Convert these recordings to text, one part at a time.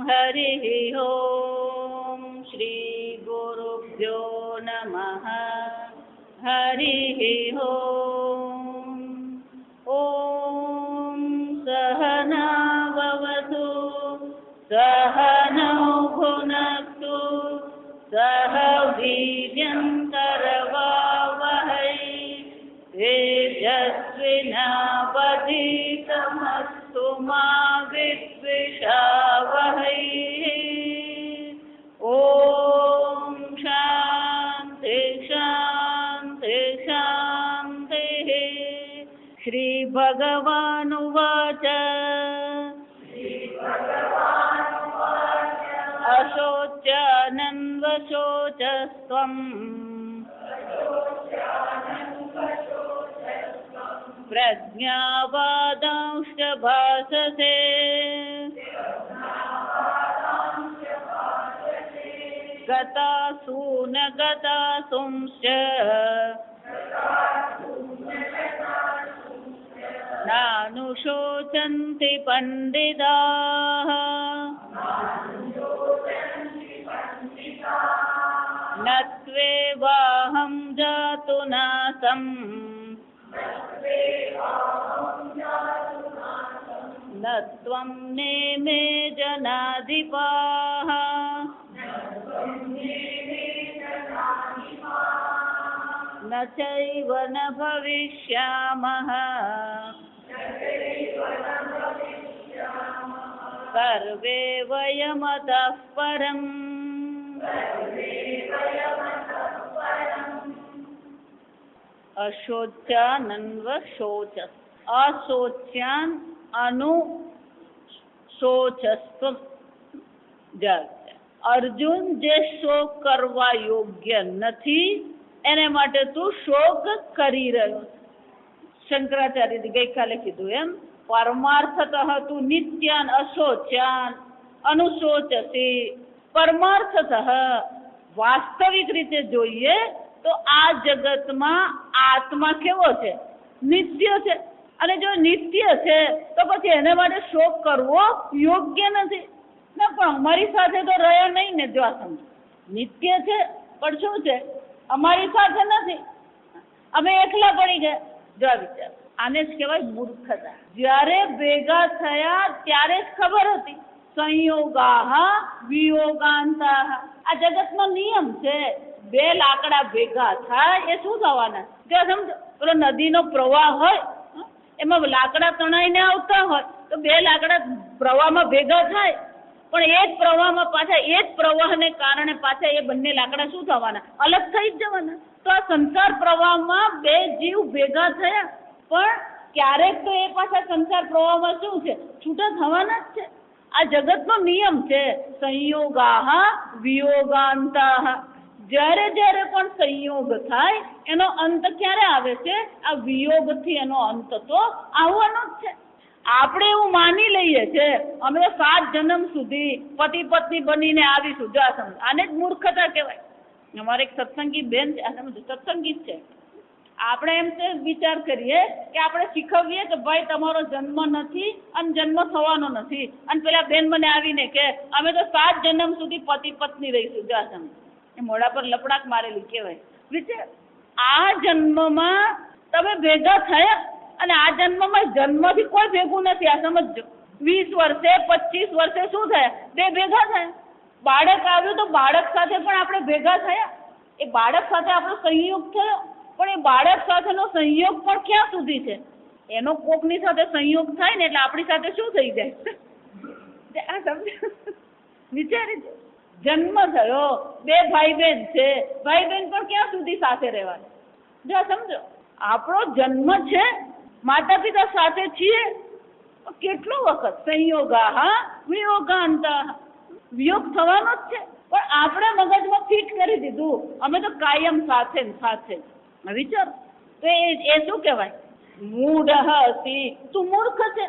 हरिः ओम श्री गुरुभ्यो नमः हरिः ओम ओम सहना भवतु सहनौ भुनक्तु सह वीर्यं करवावहै तेजस्विनावधीतमस्तु मा विद्विषावहै ओम शांति शांति शांतिः। श्री भगवानुवाच अशोच्यानन्वशोचस्त्वम् प्रज्ञावादांश्च भाससे गतासु न गतासुंश्च नानुशोचन्ति पण्डिताः न त्वेवाहं जातु नासम् न त्वं नेमे जनाधिपाः न चैव न भविष्यामः सर्वे वयमतः परम् अशोच्यानन्वशोचस् अशोच्यान अनुशोचस्त्वम्। અર્જુન જે શોક કરવા યોગ્ય નથી એને માટે તું શોક કરી રહ્યો છે. શંકરાચાર્ય ગઈકાલે કીધું એમ પરમાર્થતઃ તું નિત્યાન અશોચ્યાન અનુશોચસી. પરમાર્થતઃ વાસ્તવિક રીતે જોઈએ તો આ જગતમાં આત્મા કેવો છે? નિત્ય છે. અને જો નિત્ય છે તો પછી એને માટે શોક કરવો યોગ્ય નથી ના. પણ અમારી સાથે તો રહ્યા નહીં ને. જો આ સમજો નિત્ય છે પણ શું છે? અમારી સાથે નથી. અમે એકલા પડી ગયા. જો આ વિચાર, આને જ કહેવાય મૂર્ખતા. જ્યારે ભેગા થયા ત્યારે જ ખબર હતી. સંયોગાહ વિયોગાંતાઃ. આ જગતનો નિયમ છે. બે લાકડા ભેગા થાય એ શું થવાના? જો સમજો, પેલો નદીનો પ્રવાહ હોય એમાં લાકડા તણાઈને આવતા હોય તો બે લાકડા પ્રવાહમાં ભેગા થાય પણ એ જ પ્રવાહમાં પાછા એ જ પ્રવાહને કારણે પાછા એ બંને લાકડા શું થવાના? અલગ થઈ જ જવાના. તો આ સંસાર પ્રવાહમાં બે જીવ ભેગા થયા પણ ક્યારેક તો એ પાછા સંસાર પ્રવાહમાં શું છે? છૂટા થવાના જ છે. આ જગતનો નિયમ છે. સંયોગાહ વિયોગાંતાઃ. જ્યારે જ્યારે પણ સંયોગ થાય એનો અંત ક્યારે આવે છે? આ વિયોગથી એનો અંત તો આવવાનો જ છે. આપણે એવું માની લઈએ છે અમે તો 7 જન્મ સુધી પતિ પત્ની બનીને આવીશું. જો આ સમજ, આને જ મૂર્ખતા કહેવાય. અમારે એક સત્સંગી બેન છે, આ સમજો સત્સંગી જ છે. આપણે એમ તે વિચાર કરીએ કે આપણે શીખવીએ કે ભાઈ તમારો જન્મ નથી અને જન્મ થવાનો નથી, અને પેલા બેન મને આવીને કે અમે તો 7 જન્મ સુધી પતિ પત્ની રહીશું. જો આ સમજ, એ મોઢા પર લપડાક મારેલી કહેવાય. વિચાર, આ જન્મમાં તમે ભેગા થયા અને આ જન્મમાં જન્મથી કોઈ ભેગું નથી. આ સમજો, 20 વર્ષે 25 વર્ષે શું થયા? બે ભેગા થયા. બાળક આવ્યું તો બાળક સાથે પણ આપણે ભેગા થયા. એ બાળક સાથે આપણો સંયોગ થયો પણ એ બાળક સાથેનો સંયોગ પણ ક્યાં સુધી છે? એનો કોકની સાથે સંયોગ થાય ને એટલે આપણી સાથે શું થઈ જાય? આ સમજો, વિચારી જન્મ થયો, બે ભાઈ બહેન છે, ભાઈ બહેન પણ ક્યાં સુધી સાથે રહેવાના? જો સમજો, આપણો જન્મ છે, માતા પિતા સાથે છીએ, કેટલો વખત સંયોગાહ વિયોગાંતાઃ. વિયોગ થવાનો જ છે પણ આપણે મગજમાં ફિટ કરી દીધું અમે તો કાયમ સાથે ને સાથે. વિચાર, તો એ શું કહેવાય? મૂઢ હસી. તું મૂર્ખ છે.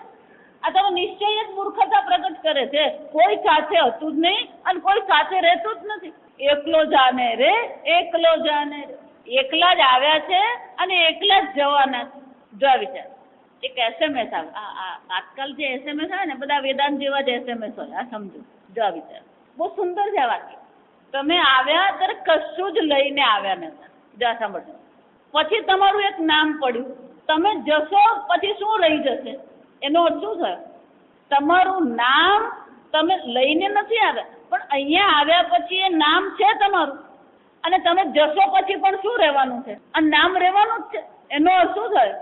આ તો નિશ્ચય જ મૂર્ખતા પ્રગટ કરે છે. કોઈ સાથે હતું જ નહીં અને કોઈ સાથે રહેતું જ નથી. એકલો જાને રે એકલો જાને રે. એકલા જ આવ્યા છે અને એકલા જ જવાના છે. જો વિચાર, એક SMS આવે. આજકાલ જે SMS આવે ને બધા વેદાંત જેવા જ SMS હોય. આ સમજો, જો વિચાર, બહુ સુંદર છે આ વાક્ય. તમે આવ્યા ત્યારે કશું જ લઈને આવ્યા નતા. જા સાંભળજો. પછી તમારું એક નામ પડ્યું, તમે જશો પછી શું રહી જશે? એનો અર્થ શું થયો? તમારું નામ તમે લઈને નથી આવ્યા, પણ અહીંયા આવ્યા પછી એ નામ છે તમારું, અને તમે જશો પછી પણ શું રહેવાનું છે? આ નામ રહેવાનું જ છે. એનો અર્થ શું થયો?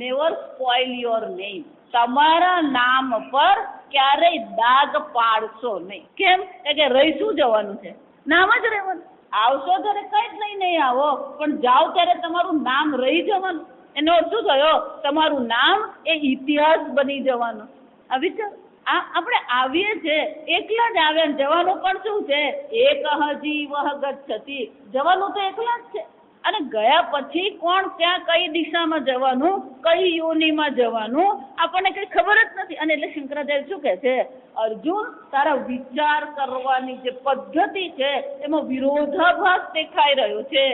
Never spoil your name. તમારા નામ પર ક્યારેય દાગ પાડશો નહીં. કેમ? કે રહી શું જવાનું છે? નામ જ રહેવાનું. આવશો ત્યારે કઈ જ લઈ નહીં આવો, પણ જાઓ ત્યારે તમારું નામ રહી જવાનું. એનો અર્થ શું થયો? તમારું નામ એ ઇતિહાસ બની જવાનું. આ વિચાર, આપણે આવીએ છે એકલા જ આવ્યા, જવાનું પણ શું છે? એક જીવઃ ગચ્છતિ. જવાનું તો એકલા જ છે, અને ગયા પછી કોણ ત્યાં કઈ દિશામાં જવાનું, કઈ યોનિમાં જવાનું, આપણને કઈ ખબર જ નથી. અને એટલે શંકરાચાર્ય શું કહે છે? અર્જુન, તારા વિચાર કરવાની જે પદ્ધતિ છે એમાં વિરોધાભાસ દેખાઈ રહ્યો છે,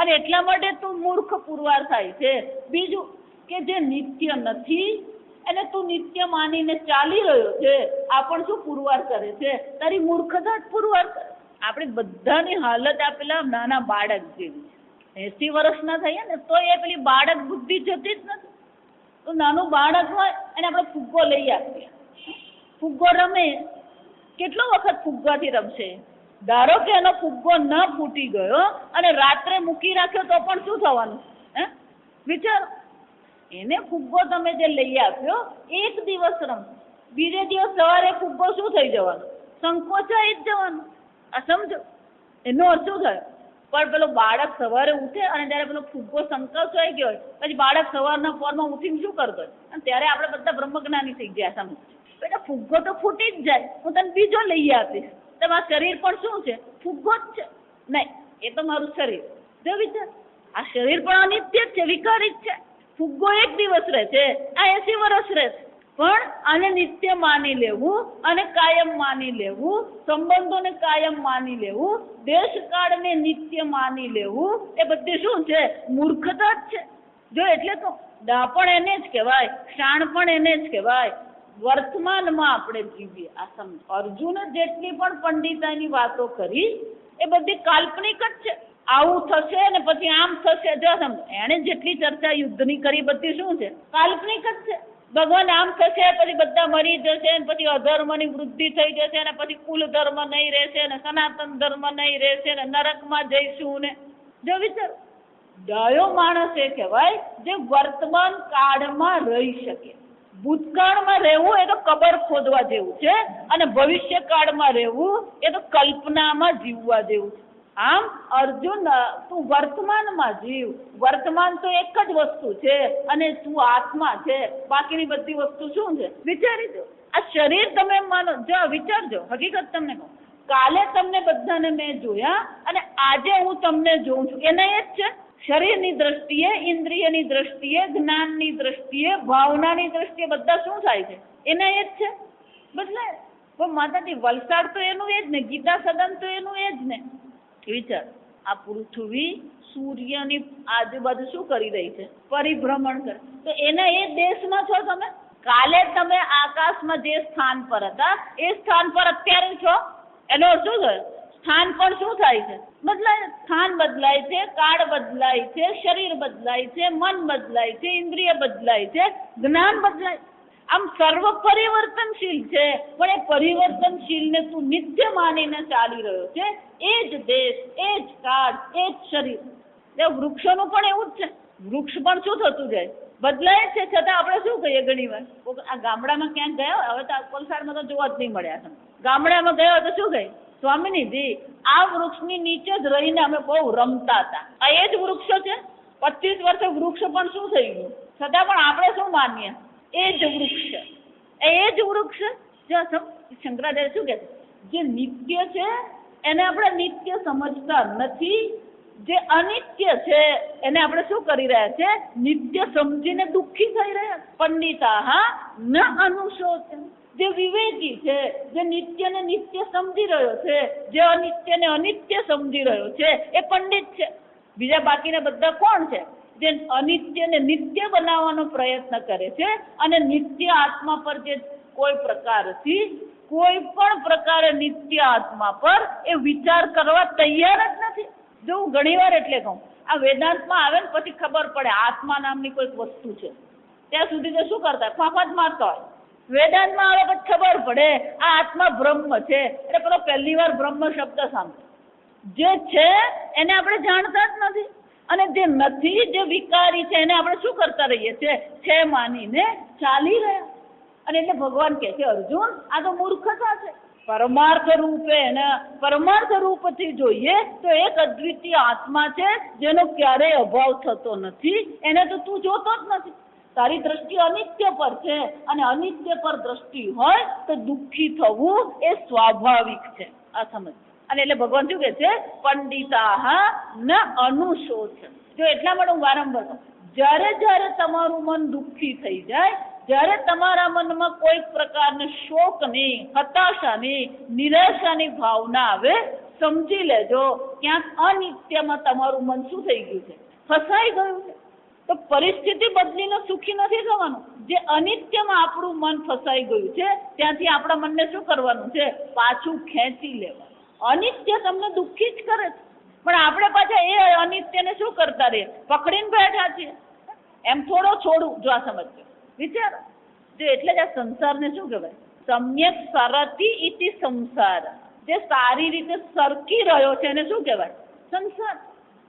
અને એટલા માટે તું મૂર્ખ પુરવાર થાય છે. બીજું કે જે નિત્ય નથી એને તું નિત્ય માનીને ચાલી રહ્યો છે, આ પણ શું પુરવાર કરે છે? તારી મૂર્ખતા જ પુરવાર કરે. આપણી બધાની હાલત આ પેલા નાના બાળક જેવી છે. 80 વર્ષના થઈએ ને તો એ પેલી બાળક બુદ્ધિ જતી જ નથી. તો નાનું બાળક હોય એને આપણે ફુગ્ગો લઈ આપીએ, ફુગ્ગો રમે. કેટલો વખત ફુગ્ગાથી રમશે? ધારો કે એનો ફુગ્ગો ન ફૂટી ગયો અને રાત્રે મૂકી રાખ્યો તો પણ શું થવાનું? વિચારો. એને ફુગ્ગો તમે જે લઈ આપ્યો, એક દિવસ રમશે, બીજે દિવસ સવારે ફુગ્ગો શું થઈ જવાનું? સંકોચાઈ જ જવાનું. આ સમજો. એનો અર્થ શું થયો? પણ પેલો બાળક સવારે ઉઠે અને ત્યારે પેલો ફુગ્ગો સંકોચાઈ ગયો હોય, પછી બાળક સવારના પોરમાં ઉઠીને શું કરતો હોય? અને ત્યારે આપણે બધા બ્રહ્મજ્ઞાની થઈ ગયા. સમજો, બેટા ફુગ્ગો તો ફૂટી જ જાય, હું તને બીજો લઈ આપીશ. તમારું શરીર પણ શું છે? ફુગ્ગો જ છે. નહીં, એ તો મારું શરીર. જો વિચાર, આ શરીર પણ અનિત્ય જ છે, વિકારી જ છે. ફુગ્ગો એક દિવસ રહે છે, આ 80 વર્ષ રહે છે. પણ આને નિત્ય માની લેવું અને કાયમ માની લેવું, સંબંધોને કાયમ માની લેવું, દેશકાળને નિત્ય માની લેવું, એ બધી શું છે? મૂર્ખતા જ છે. જો એટલે તો ડાપણ એને જ કહેવાય, શાણપણ એને જ કહેવાય. વર્તમાનમાં આપણે જીવીએ. આ સમજ. અર્જુને જેટલી પણ પંડિતાની વાતો કરી એ બધી કાલ્પનિક જ છે. આવું થશે ને પછી આમ થશે. જો સમજ, એણે જેટલી ચર્ચા યુદ્ધની કરી બધી શું છે? કાલ્પનિક જ છે. ભગવાન આમ થશે, પછી બધા મરી જશે, પછી અધર્મની વૃદ્ધિ થઈ જશે, અને પછી કુલ ધર્મ નહીં રહેશે, ને સનાતન ધર્મ નહીં રહેશે, ને નરકમાં જઈશું. ને જો વિચાર, ડાયો માણસ એ કહેવાય જે વર્તમાન કાળમાં રહી શકે. ભૂતકાળમાં રહેવું એ તો કબર ખોદવા જેવું છે, અને ભવિષ્ય કાળમાં રહેવું એ તો કલ્પનામાં જીવવા જેવું છે. આમ અર્જુન, તું વર્તમાનમાં જીવ. વર્તમાન તો એક જ વસ્તુ છે, અને તું આત્મા છે. બાકીની બધી વસ્તુ શું છે? વિચારી દો. આ શરીર તમે માનો, જો વિચારજો. હકીકત તમને કહું, કાલે તમને બધાને મેં જોયા અને આજે હું તમને જોઉં છું, એના એ જ છે. શરીરની દ્રષ્ટિએ, ઇન્દ્રિયની દ્રષ્ટિએ, જ્ઞાનની દ્રષ્ટિએ, ભાવનાની દ્રષ્ટિએ બધા શું થાય છે? એના એ જ છે. બદલાય. પણ માતાજી, વલસાડ તો એનું એ જ ને, ગીતા સદન તો એનું એ જ ને. વિચાર, આ પૃથ્વી સૂર્યની આજુબાજુ શું કરી રહી છે? પરિભ્રમણ કરે. તો એના એ દેશમાં છો તમે. કાલે તમે આકાશમાં જે સ્થાન પર હતા એ સ્થાન પર અત્યારે છો. એનો શું થયો? સ્થાન પણ શું થાય છે? બદલાય. સ્થાન બદલાય છે, કાળ બદલાય છે, શરીર બદલાય છે, મન બદલાય છે, ઇન્દ્રિય બદલાય છે, જ્ઞાન બદલાય. આમ સર્વ પરિવર્તનશીલ છે, પણ એ પરિવર્તનશીલને તું નિત્ય માનીને ચાલી રહ્યો છે. એ જ દેશ, એ જ કાળ, એ જ શરીર. વૃક્ષોનું પણ એવું જ છે. વૃક્ષ પણ શું થતું જાય? બદલાય છે. છતાં આપણે શું કહીએ ઘણી વાર, આ ગામડામાં ક્યાંક ગયા, હવે તો વલસાડમાં તો જોવા જ નહીં મળ્યા. ગામડામાં ગયા તો શું કહે? સ્વામિનીજી, આ વૃક્ષની નીચે જ રહીને અમે બહુ રમતા હતા. આ એ જ વૃક્ષો છે. 25 વર્ષે વૃક્ષ પણ શું થઈ ગયું? છતાં પણ આપણે શું માનીએ? એ જ વૃક્ષ છે, એ જ વૃક્ષ. જો શંકરાચાર્ય શું કહે છે? જે નિત્ય છે એને આપણે નિત્ય સમજતા નથી. જે અનિત્ય છે એને આપણે શું કરી રહ્યા છે? નિત્ય સમજીને દુઃખી થઈ રહ્યા. પંડિતા ન અનુશોચન. જે વિવેકી છે, જે નિત્યને નિત્ય સમજી રહ્યો છે, જે અનિત્યને અનિત્ય સમજી રહ્યો છે, એ પંડિત છે. બીજા બાકીના બધા કોણ છે? જે અનિત્યને નિત્ય બનાવવાનો પ્રયત્ન કરે છે, અને નિત્ય આત્મા પર જે કોઈ પ્રકારથી કોઈ પણ પ્રકારે નિત્ય આત્મા પર એ વિચાર કરવા તૈયાર જ નથી. જો હું ઘણી વાર એટલે કહું, આ વેદાંતમાં આવે ને પછી ખબર પડે આત્મા નામની કોઈક વસ્તુ છે. ત્યાં સુધી તો શું કરતા, ફાંફા જ મારતા હોય. વેદાંતમાં આવે પછી ખબર પડે આ આત્મા બ્રહ્મ છે. એટલે પેલો પહેલી વાર બ્રહ્મ શબ્દ સાંભળે. જે છે એને આપણે જાણતા જ નથી, અને જે નથી, જે વિકારી છે, એને આપણે શું કરતા રહીએ છીએ, છે માનીને ચાલી રહ્યા. અને એટલે ભગવાન કહે છે, અર્જુન આ તો મૂર્ખતા છે. પરમાર્થ રૂપે ને પરમાર્થ રૂપથી જોઈએ તો એક અદ્વિતીય આત્મા છે જેનો ક્યારેય અભાવ થતો નથી. એને તો તું જોતો જ નથી. તારી દ્રષ્ટિ અનિત્ય પર છે, અને અનિત્ય પર દ્રષ્ટિ હોય તો દુઃખી થવું એ સ્વાભાવિક છે. આ સમજ. અને એટલે ભગવાન શું કહે છે, પંડિતા ન અનુશોચન. જો એટલા માટે હું વારંવાર કહું, જ્યારે જ્યારે તમારું મન દુઃખી થઈ જાય, જ્યારે તમારા મનમાં કોઈ પ્રકારની શોકની, હતાશાની, નિરાશાની ભાવના આવે, સમજી લેજો ક્યાંક અનિત્યમાં તમારું મન શું થઈ ગયું છે, ફસાઈ ગયું છે. તો પરિસ્થિતિ બદલીને સુખી નથી થવાનું. જે અનિત્યમાં આપણું મન ફસાઈ ગયું છે ત્યાંથી આપણા મનને શું કરવાનું છે, પાછું ખેંચી લેવાનું. અનિત્ય તમને દુઃખી જ કરે છે, પણ આપણે પાછા એ અનિત્યને શું કરતા રહીએ, પકડીને બેઠા છીએ. એમ થોડો છોડું. જો આ સમજો, વિચારો. જો એટલે જ આ સંસારને શું કહેવાય, સમ્યક સરતી ઇતિ સંસાર. જે સારી રીતે સરકી રહ્યો છે એને શું કહેવાય, સંસાર.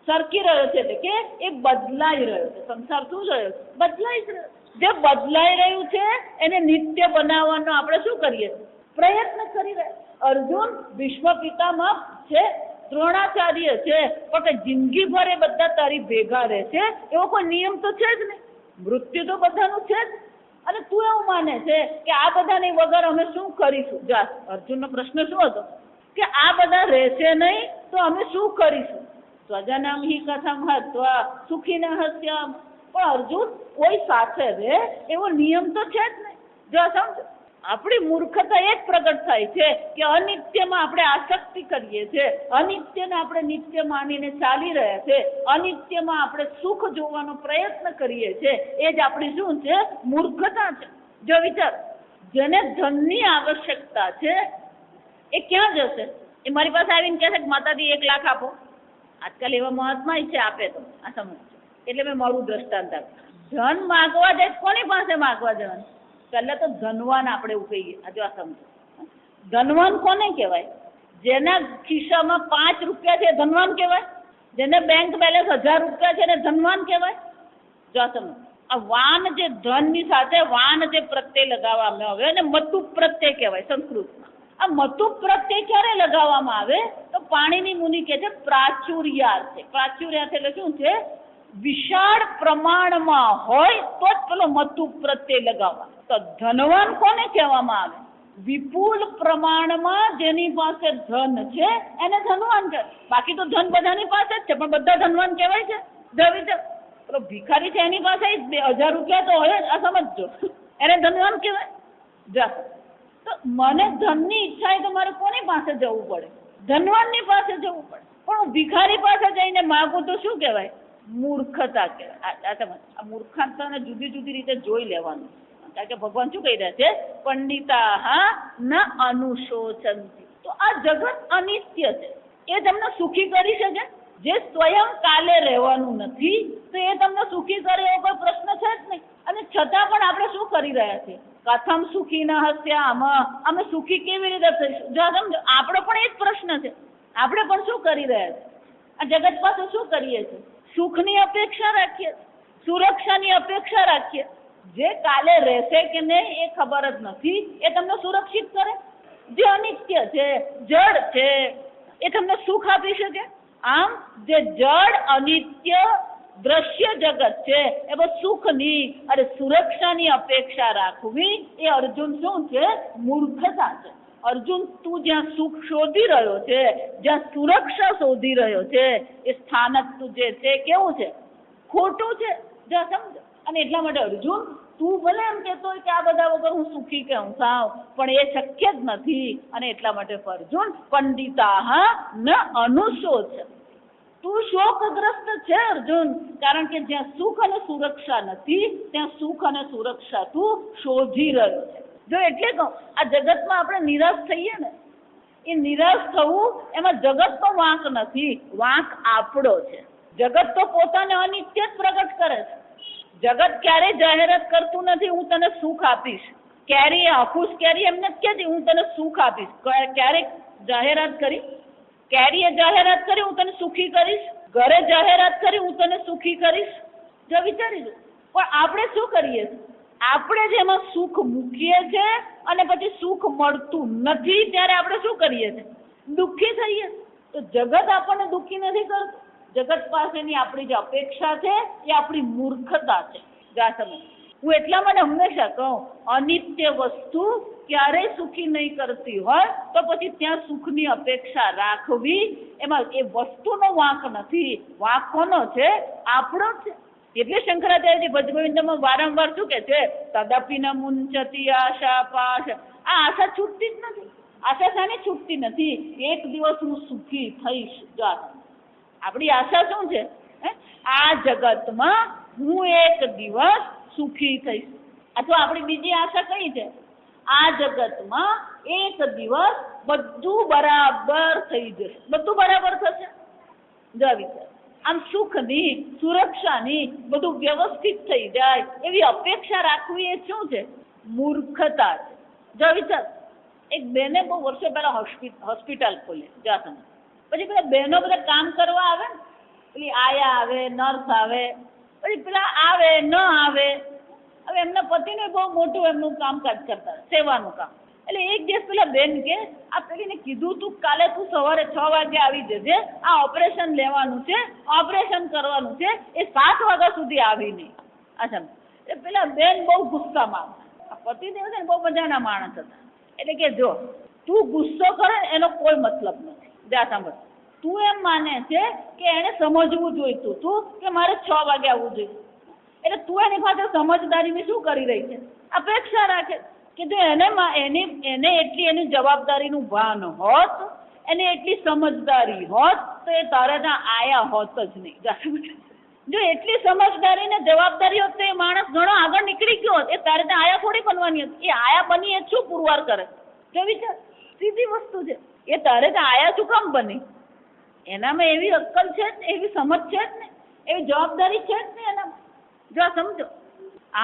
સરકી રહ્યો છે એટલે કે એ બદલાઈ રહ્યો છે. સંસાર શું રહ્યો છે, બદલાઈ જ રહ્યો. જે બદલાઈ રહ્યું છે એને નિત્ય બનાવવાનો આપણે શું કરીએ, પ્રયત્ન કરી રહ્યા. અર્જુન ભીષ્મ પિતામહ છે, દ્રોણાચાર્ય છે, પણ જિંદગી ભર એ બધા તારી ભેગા રહે છે એવો કોઈ નિયમ તો છે જ નહીં. મૃત્યુ તો બધાનું છે જ. અને તું એવું માને છે કે આ બધાની વગર અમે શું કરીશું. જા, અર્જુનનો પ્રશ્ન શું હતો કે આ બધા રહેશે નહીં તો અમે શું કરીશું. સ્વજનમ હિ કથમ હત્વા સુખીન હસ્યામ. પણ અર્જુન કોઈ સાથે રહે એવો નિયમ તો છે જ નહીં. જો સમજો, આપણી મૂર્ખતા એ જ પ્રગટ થાય છે કે અનિત્યમાં આપણે આસક્તિ કરીએ છીએ, અનિત્યને આપણે નિત્ય માનીને ચાલી રહ્યા છે, અનિત્યમાં આપણે સુખ જોવાનો પ્રયત્ન કરીએ છીએ. એ જ આપણી શું છે, મૂર્ખતા છે. જો વિચાર, જેને ધનની આવશ્યકતા છે એ ક્યાં જશે, એ મારી પાસે આવીને કહે છે કે માતાજી 1 લાખ આપો. આજકાલ એવા મહાત્મા છે, આપે તો આ સમજ. એટલે મેં મારું દ્રષ્ટાંત આપ્યું. ધન માગવા જાય કોની પાસે માગવા જવાનું, પહેલા તો ધનવાન આપણે એવું કહીએ. આ જો આ સમજો, ધનવાન કોને કહેવાય, જેના ખિસ્સામાં 5 રૂપિયા છે ધનવાન કહેવાય, જેને બેંક બેલેન્સ 1000 રૂપિયા છે એને ધનવાન કહેવાય. જો આ સમજો, આ વાન જે ધનની સાથે વાન જે પ્રત્યય લગાવવામાં આવે અને મતુ પ્રત્યય કહેવાય સંસ્કૃતમાં. આ મતુ પ્રત્યય ક્યારે લગાવવામાં આવે તો પાણીની મુનિ કહે છે પ્રાચુર્યાર્થે. પ્રાચુર્યાર્થ એટલે શું છે, વિશાળ પ્રમાણમાં હોય તો જ પેલો મતુ પ્રત્યય લગાવવા. તો ધનવાન કોને કહેવામાં આવે, વિપુલ પ્રમાણમાં જેની પાસે ધન છે એને ધનવાન કહે. બાકી તો ધન બધાની પાસે જ છે, પણ બધા ધનવાન કહેવાય છે. પેલો ભિખારી છે એની પાસે 1000 રૂપિયા તો હોય જ. આ સમજો, એને ધનવાન કહેવાય. જા, તો મને ધનની ઈચ્છા હોય તો મારે કોની પાસે જવું પડે, ધનવાનની પાસે જવું પડે. પણ હું ભિખારી પાસે જઈને માગું તો શું કહેવાય, મૂર્ખતા કહેવાય. આ મૂર્ખતાને જુદી જુદી રીતે જોઈ લેવાનું. કારણ કે ભગવાન શું કહી રહ્યા છે, પંડિતા ન અનુશોચંતિ. તો આ જગત અનિત્ય છે. એ તમને સુખી કરી શકે, જે સ્વયં કાલે રહેવાનું નથી તો એ તમને સુખી કરે એવો કોઈ પ્રશ્ન છે જ નહીં. અને છતાં પણ આપણે શું કરી રહ્યા છીએ, કથમ સુખી ન હસ્યામ. અમે સુખી કેવી રીતે થઈશું. જો સમજો, આપણો પણ એ જ પ્રશ્ન છે. આપણે પણ શું કરી રહ્યા છીએ, આ જગત પાસે શું કરીએ છીએ, સુખની અપેક્ષા રાખીએ, સુરક્ષાની અપેક્ષા રાખીએ. જે કાલે રહેશે કે નહીં એ ખબર જ નથી. એ તમને સુરક્ષિત કરે. જે અનિત્ય છે, જડ છે, એ તમને સુખ આપી શકે. આમ જે જડ અનિત્ય દ્રશ્ય જગત છે એ બસ સુખની અને સુરક્ષાની અપેક્ષા રાખવી એ અર્જુન શું છે, મૂર્ખતા છે. અર્જુન, તું જ્યાં સુખ શોધી રહ્યો છે, જ્યાં સુરક્ષા શોધી રહ્યો છે, એ સ્થાનક તું જે છે કેવું છે, ખોટું છે. જા સમજો. અને એટલા માટે અર્જુન, તું ભલે એમ કહેતો હોય કે આ બધા વગર હું સુખી કેમ થાવ, પણ એ શક્ય જ નથી. અને એટલા માટે અર્જુન, પંડિતા ન અનુશોચ. તું શોકગ્રસ્ત છે અર્જુન, કારણ કે જ્યાં સુખ અને સુરક્ષા નથી ત્યાં સુખ અને સુરક્ષા તું શોધી રહ્યો છે. જો એટલે કહું, આ જગતમાં આપણે નિરાશ થઈએ ને, એ નિરાશ થવું એમાં જગતનો વાંક નથી, વાંક આપણો છે. જગત તો પોતાને અનિત્ય જ પ્રગટ કરે છે. જગત ક્યારેય જાહેરાત કરતું નથી હું તને સુખ આપીશ. કેરી હાફૂસ કેરી એમને જ કહેતી હું તને સુખ આપીશ. ક્યારેક જાહેરાત કરી? કેરીએ જાહેરાત કરી હું તને સુખી કરીશ? ઘરે જાહેરાત કરી હું તને સુખી કરીશ? જો વિચારી લો. પણ આપણે શું કરીએ છીએ? આપણે જ એમાં સુખ મૂકીએ છીએ અને પછી સુખ મળતું નથી ત્યારે આપણે શું કરીએ છીએ? દુઃખી થઈએ. તો જગત આપણને દુઃખી નથી કરતું. જગત પાસેની આપણી જે અપેક્ષા છે એ આપણી મૂર્ખતા છે. જા સમજ. હું એટલા માટે હંમેશા કહું, અનિત્ય વસ્તુ ક્યારેય સુખી નહીં કરતી હોય તો પછી ત્યાં સુખની અપેક્ષા રાખવી એમાં એ વસ્તુનો વાંક નથી, વાંક કોનો છે? આપણો છે. એટલે શંકરાચાર્યજી ભજગોવિંદમાં વારંવાર શું કે છે? તદપિ ન મુંચતી આશા પાશ. આ આશા છૂટતી જ નથી. આશા શાની છૂટતી નથી? એક દિવસ હું સુખી થઈશ. જા આપણી આશા શું છે? આ જગતમાં હું એક દિવસ સુખી થઈશ. અથવા આપણી બીજી આશા કઈ છે? આ જગતમાં એક દિવસ બધું બરાબર થઈ જશે. બધું બરાબર થશે. જો વિચાર, આમ સુખની, સુરક્ષાની, બધું વ્યવસ્થિત થઈ જાય એવી અપેક્ષા રાખવી એ શું છે? મૂર્ખતા છે. જો વિચાર, એક બેને બહુ વર્ષો પહેલા હોસ્પિટલ ખોલી. જા સમજ. પછી પેલા બહેનો બધા કામ કરવા આવે ને, પેલી આયા આવે, નર્સ આવે, પછી પેલા આવે ન આવે. હવે એમના પતિને બહુ મોટું એમનું કામકાજ કરતા, સેવાનું કામ. એટલે એક દિવસ પેલા બેન કે આ પેલીને કીધું તું કાલે તું સવારે 6 વાગે આવી જજે, આ ઓપરેશન લેવાનું છે, ઓપરેશન કરવાનું છે, એ 7 વાગ્યા સુધી આવી નહીં. અચ્છા, એ પેલા બેન બહુ ગુસ્સામાં. પતિદેવ છે ને બહુ મજાના માણસ હતા. એટલે કે જો તું ગુસ્સો કરે એનો કોઈ મતલબ નથી. જા સાંભળ, તું એમ માને છે કે એને સમજવું જોઈતું તું કે મારે 6 વાગે આવવું જોઈએ. એટલે તું એની પાસે સમજદારીની શું કરી રહી છે? અપેક્ષા રાખે કે જો એને એટલી એની જવાબદારીનું ભાન હોત, એને એટલી સમજદારી હોત તો એ તારે ત્યાં આયા હોત જ નહીં. જો એટલી સમજદારી ને જવાબદારી હોત તો એ માણસ ઘણો આગળ નીકળી ગયો હોત. એ તારે ત્યાં આયા થોડી બનવાની હતી. એ આયા બની એ શું પુરવાર કરે? જો વિચાર, સીધી વસ્તુ છે. એ તારે ત્યાં આયા શું કામ બની? એનામાં એવી અક્કલ છે જ, એવી સમજ છે જ ને, એવી જવાબદારી છે જ ને એનામાં. જો સમજો,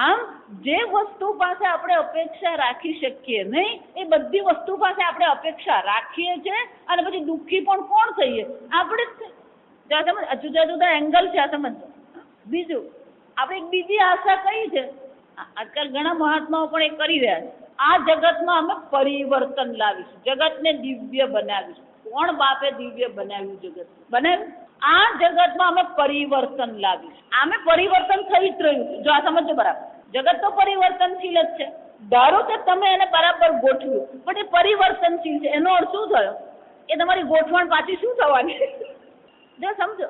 આમ જે વસ્તુ પાસે આપણે અપેક્ષા રાખી શકીએ નહીં એ બધી વસ્તુ પાસે આપણે અપેક્ષા રાખીએ છીએ અને પછી દુઃખી પણ કોણ થઈએ? આપણે જ. જો સમજ, જુદા જુદા એંગલ છે. આ સમજો. બીજું, આપણે એક બીજી આશા કઈ છે? આજકાલ ઘણા મહાત્માઓ પણ એ કરી રહ્યા છે. આ જગતમાં અમે પરિવર્તન લાવીશું, જગતને દિવ્ય બનાવીશું. કોણ બાપે દિવ્ય બનાવ્યું? જગત બનાવ્યું. આ જગતમાં અમે પરિવર્તન લાવીશું. આમે પરિવર્તન થઈ જ રહ્યું છે. જો આ સમજો બરાબર. જગત તો પરિવર્તનશીલ જ છે. ધારો કે તમે એને બરાબર ગોઠવ્યું, પણ એ પરિવર્તનશીલ છે. એનો અર્થ શું થયો? એ તમારી ગોઠવણ પાછી શું થવાની? જો સમજો,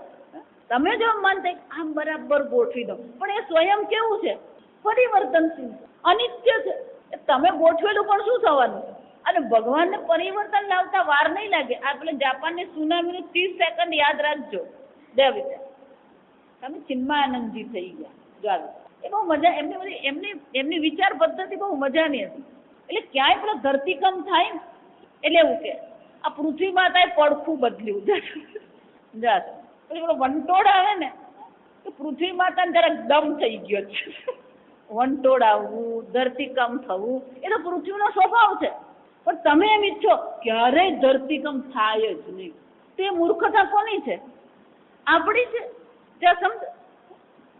તમે જો મન થાય આમ બરાબર ગોઠવી દો, પણ એ સ્વયં કેવું છે? પરિવર્તનશીલ છે, અનિત્ય છે. તમે ગોઠવેલું પણ શું થવાનું? અને ભગવાનને પરિવર્તન લાવતા વાર નહીં લાગે. આ પેલા જાપાનની સુનામીનું 30 સેકન્ડ યાદ રાખજો. બે વિચાર, તમે ચિન્મયાનંદજી થઈ ગયા. જો એ બહુ મજા, એમની વિચાર પદ્ધતિ બહુ મજાની હતી. એટલે ક્યાંય પેલો ધરતીકંપ થાય ને એટલે એવું કે આ પૃથ્વી માતાએ પડખું બદલ્યું. જા પછી પેલો વંટોળ આવે ને તો પૃથ્વી માતાને જરાક દમ થઈ ગયો છે. વંટોળ આવવું, ધરતીકંપ થવું એ તો પૃથ્વીનો સ્વભાવ છે. પણ તમે એમ ઈચ્છો ક્યારેય ધરતીકંપ થાય જ નહીં. તે મૂર્ખતા કોની છે? આપણી છે. ત્યાં સમજ,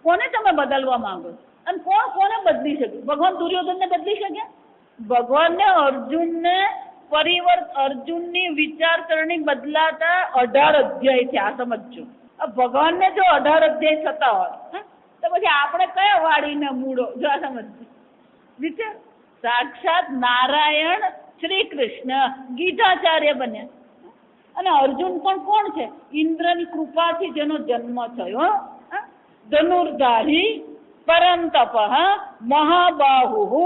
કોને તમે બદલવા માંગો? અને કોણ કોને બદલી શકે? ભગવાન દુર્યોધનને બદલી શકે? ભગવાનને અર્જુનની વિચારસરણી બદલાતા 18 અધ્યાય છે. આ સમજો. ભગવાનને જો 18 અધ્યાય થતા હોય તો પછી આપણે કયા વાડીને મૂળો? જો આ સમજ. વિચાર, સાક્ષાત નારાયણ શ્રી કૃષ્ણ ગીતાચાર્ય બન્યા. અને અર્જુન પણ કોણ છે? ઇન્દ્રની કૃપાથી જેનો જન્મ થયો. ધનુર્ધારી પરંતપ મહાબાહુ.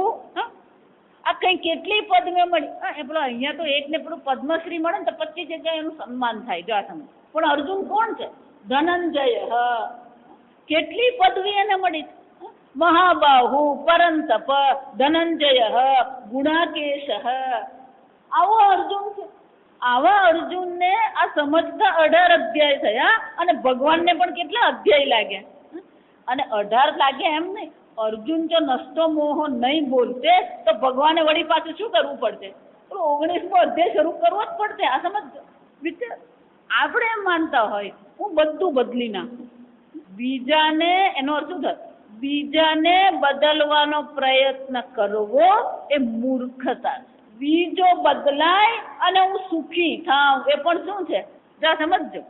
આ કઈ કેટલી પદવી મળી. એ પેલો અહીંયા તો એકને પેલું પદ્મશ્રી મળે ને તો 25 જગ્યાએ એનું સન્માન થાય. જો આ સમજ. પણ અર્જુન કોણ છે? ધનંજય. કેટલી પદવી એને મળી. મહાબાહુ પરંતપ ધનંજય ગુણાકેશ. આવો અર્જુન છે. આવા અર્જુનને આ સમજતા 18 અધ્યાય થયા અને ભગવાનને પણ કેટલા અધ્યાય લાગ્યા. અને 18 લાગ્યા એમ નહીં, અર્જુન જો નષ્ટો મોહ નહીં બોલતે તો ભગવાને વળી પાછું શું કરવું પડશે? 19મો અધ્યાય શરૂ કરવો જ પડશે. આ સમજ વિચાર. આપણે એમ માનતા હોય હું બધું બદલી નાખું, બીજાને, એનો અર્થ શું થાય? બીજાને બદલવાનો પ્રયત્ન કરવો એ મૂર્ખતા. બીજો બદલાય અને હું સુખી થાઉં એ પણ શું છે? જા સમજજો.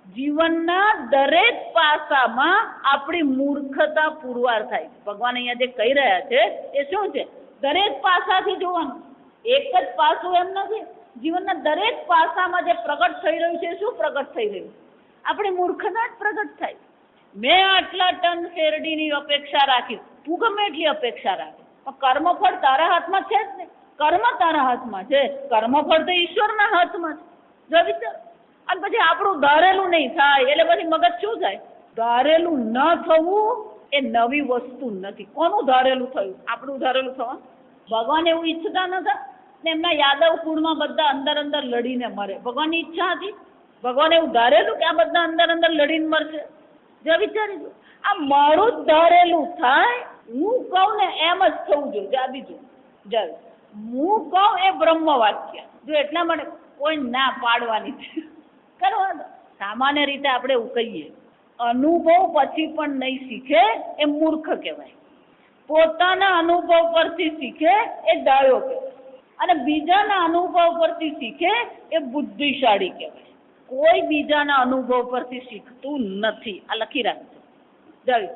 જીવનના દરેક પાસામાં આપણી મૂર્ખતા પુરવાર થાય છે. ભગવાન અહીંયા જે કહી રહ્યા છે એ શું છે? દરેક પાસાથી જોવાનું. એક જ પાસું એમ નથી. જીવનના દરેક પાસામાં જે પ્રગટ થઈ રહ્યું છે, શું પ્રગટ થઈ રહ્યું? આપણી મૂર્ખતા જ પ્રગટ થાય. મેં આટલા ટન શેરડીની અપેક્ષા રાખી, તું ગમે એટલી અપેક્ષા રાખે, પણ કર્મફળ તારા હાથમાં છે જ નહીં. કર્મ તારા હાથમાં છે, કર્મફળ તો ઈશ્વરના હાથમાં છે. જો વિચાર. અને પછી આપણું ધારેલું નહીં થાય એટલે પછી મગજ શું થાય? ધારેલું ન થવું એ નવી વસ્તુ નથી. કોનું ધારેલું થયું? આપણું ધારેલું થવાનું. ભગવાન એવું ઈચ્છતા નતા ને એમના યાદવ કુળમાં બધા અંદર અંદર લડીને મરે. ભગવાનની ઈચ્છા હતી. ભગવાન એવું ધારેલું કે આ બધા અંદર અંદર લડીને મરશે? જો વિચારી દો. આ મારું જ ધારેલું થાય, હું કહું ને એમ જ થવું જોઈએ. જા બીજું જાય હું કહું એ બ્રહ્મ વાક્ય. જો એટલા માટે કોઈ ના પાડવાની છે કરવા દો. સામાન્ય રીતે આપણે એવું કહીએ, અનુભવ પછી પણ નહીં શીખે એ મૂર્ખ કહેવાય. પોતાના અનુભવ પરથી શીખે એ ડાયો કહેવાય. અને બીજાના અનુભવ પરથી શીખે એ બુદ્ધિશાળી કહેવાય. કોઈ બીજાના અનુભવ પરથી શીખતું નથી. આ લખી રાખજો. જાવી.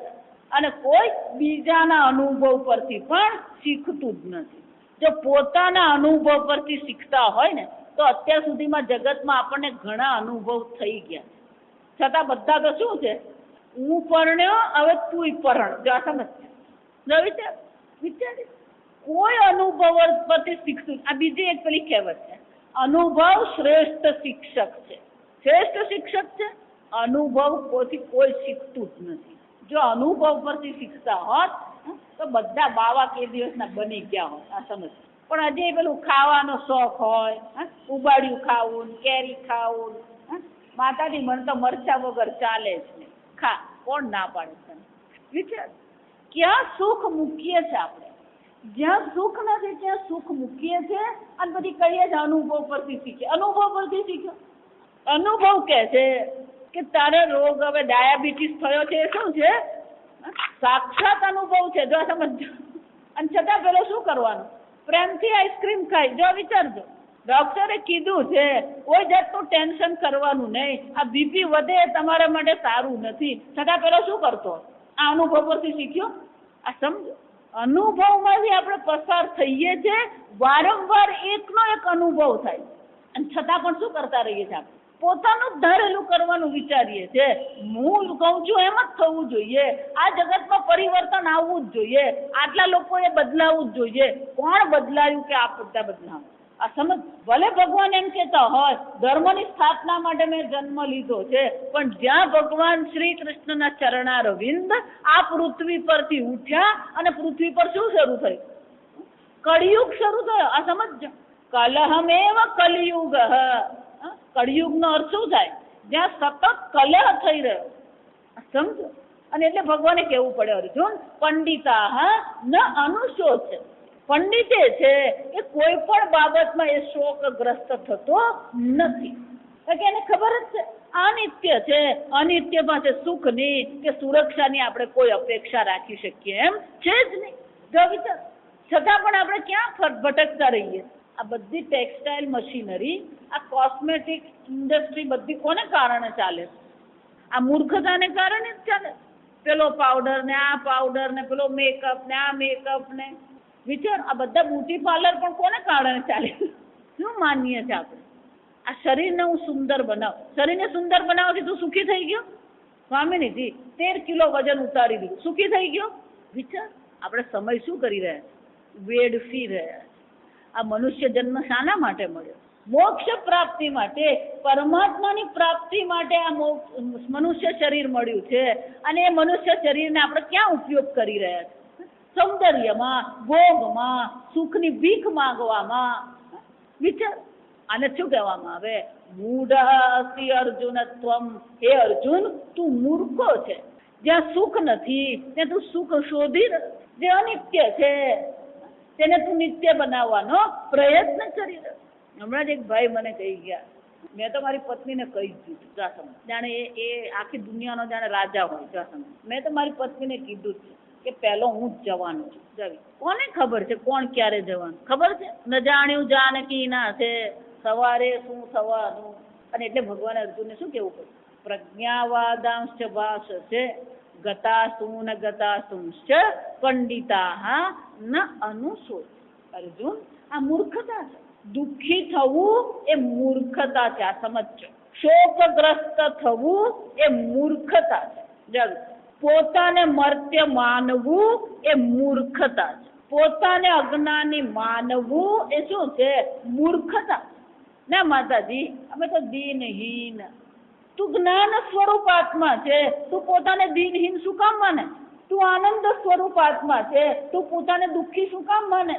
અને કોઈ બીજાના અનુભવ પરથી પણ શીખતું જ નથી. જો પોતાના અનુભવ પરથી શીખતા હોય ને તો અત્યાર સુધીમાં જગતમાં આપણને ઘણા અનુભવ થઈ ગયા, છતાં બધા તો શું છે? હું પરણ્યો, હવે તું પરણ. જો આ સમજ. જો વિચાર. કોઈ અનુભવ પરથી શીખતું. આ બીજી એક પેલી કહેવત છે, અનુભવ શ્રેષ્ઠ શિક્ષક છે. શ્રેષ્ઠ શિક્ષક છે. અનુભવ કોઈથી કોઈ શીખતું જ નથી. જો અનુભવ પરથી શીખતા હોત તો બધા બાવા કે દિવસના બની ગયા હોત. આ સમજ. પણ હજી પેલું ખાવાનો શોખ હોય, ઉબાડિયું ખાવું, કેરી ખાવું, માતાજી મને તો મરચા વગર ચાલે જ નહીં. ખા, કોણ ના પાડે છે? વિચાર. ક્યાં સુખ મૂકીએ છે આપણે? જ્યાં સુખ નથી ત્યાં સુખ મૂકીએ છીએ અને પછી કહીએ છીએ અનુભવ પરથી શીખે. અનુભવ પરથી શીખ્યો. અનુભવ કહે છે કે તારે રોગ હવે ડાયાબિટીસ થયો છે. એ શું છે? સાક્ષાત અનુભવ છે. જો સમજો. અને છતાં પેલો શું કરવાનું? પ્રેમથી આઈસ્ક્રીમ ખાય. જો વિચારજો. ડોક્ટરે કીધું છે કોઈ જાતનું ટેન્શન કરવાનું નહીં, આ બીપી વધે તમારા માટે સારું નથી, છતાં પેલો શું કરતો? આ અનુભવ પરથી શીખ્યો. આ સમજો. અનુભવમાંથી આપણે પસાર થઈએ છીએ. વારંવાર એકનો એક અનુભવ થાય અને છતાં પણ શું કરતા રહીએ છીએ? આપણે પોતાનું જ ધારેલું કરવાનું વિચારીએ છીએ. હું કહું છું એમ જ થવું જોઈએ. આ જગતમાં પરિવર્તન આવવું જ જોઈએ. આટલા લોકોએ બદલાવું જ જોઈએ. કોણ બદલાયું કે આ બધા બદલાવું? આ સમજ. ભલે ભગવાન એમ કહેતા હોય ધર્મની સ્થાપના માટે મેં જન્મ લીધો છે, પણ જ્યાં ભગવાન શ્રી કૃષ્ણના ચરણારવિંદ આ પૃથ્વી પરથી ઉઠ્યા અને પૃથ્વી પર શું શરૂ થયું? કળિયુગ શરૂ થયો. આ સમજ. કલહમેવ કલિયુગ. કળિયુગનો અર્થ શું થાય? જ્યાં સતત કલહ થઈ રહ્યો. સમજો. અને એટલે ભગવાને કહેવું પડે, અર્જુન પંડિતા ન અનુશોચ. પંડિતે છે એ કોઈ પણ બાબતમાં એ શોકગ્રસ્ત થતો નથી. કે એને ખબર જ છે આ નિત્ય છે. અનિત્ય પાસે સુખની કે સુરક્ષાની આપણે કોઈ અપેક્ષા રાખી શકીએ એમ છે જ નહીં. જો વિચાર. છતાં પણ આપણે ક્યાં ભટકતા રહીએ? આ બધી ટેક્સટાઇલ મશીનરી, આ કોસ્મેટિક ઇન્ડસ્ટ્રી બધી કોને કારણે ચાલે? આ મૂર્ખતાને કારણે જ ચાલે. પેલો પાવડર ને આ પાવડર ને પેલો મેકઅપ ને આ મેકઅપ ને. વિચાર. આ બધા બ્યુટી પાર્લર પણ કોને કારણે ચાલે? શું માનીએ છે આપણે? આ શરીરને હું સુંદર બનાવું. શરીરને સુંદર બનાવવાથી તું સુખી થઈ ગયો? સ્વામીજી 13 કિલો વજન ઉતારી દીધું, સુખી થઈ ગયો? વિચાર. આપણે સમય શું કરી રહ્યા? વેડફી રહ્યા. આ મનુષ્ય જન્મ શાના માટે મળ્યો? મોક્ષ પ્રાપ્તિ માટે, પરમાત્માની પ્રાપ્તિ માટે આ મનુષ્ય શરીર મળ્યું છે. અને એ મનુષ્ય શરીરને આપણે ક્યાં ઉપયોગ કરી રહ્યા છે? સૌંદર્યમાં, ભોગમાં, સુખની ભીખ માંગવામાં. વિચાર, આને શું કહેવામાં આવે? મૂઢાસી અર્જુનત્વમ. હે અર્જુન, તું મૂર્ખો છે. જ્યાં સુખ નથી ત્યાં તું સુખ શોધી, જે અનિત્ય છે તેને તું નિત્ય બનાવવાનો પ્રયત્ન કરી રહ્યો. હમણાં જ એક ભાઈ મને કહી ગયા, મેં તો મારી પત્નીને કહી દીધું, જાણે એ આખી દુનિયાનો જાણે રાજા હોય. મેં તો મારી પત્નીને કીધું છે કે પહેલો હું જ જવાનો છું. કોને ખબર છે કોણ ક્યારે જવાનું? ખબર છે? ન જાણ્યું જાનકી ના છે, સવારે શું થવાનું. અને એટલે ભગવાન અર્જુનને શું કેવું પડ્યું? પ્રજ્ઞાવાદાંશ્ચ ભાષસે ગતાસૂન ગતાસુંશ્ચ પંડિતા ન અનુસોચ. અર્જુન, આ મૂર્ખતા છે. દુઃખી થવું એ મૂર્ખતા છે. આ સમજો. શોકગ્રસ્ત થવું એ મૂર્ખતા છે. પોતાને મર્ત્ય માનવું એ મૂર્ખતા છે. પોતાને અજ્ઞાની માનવું એ શું છે? મૂર્ખતા. ના માતાજી, અમે તો દીનહીન. તું જ્ઞાન સ્વરૂપ આત્મા છે, તું પોતાને દીનહીન શું કામ માને? તું આનંદ સ્વરૂપ આત્મા છે, તું પોતાને દુઃખી શું કામ માને?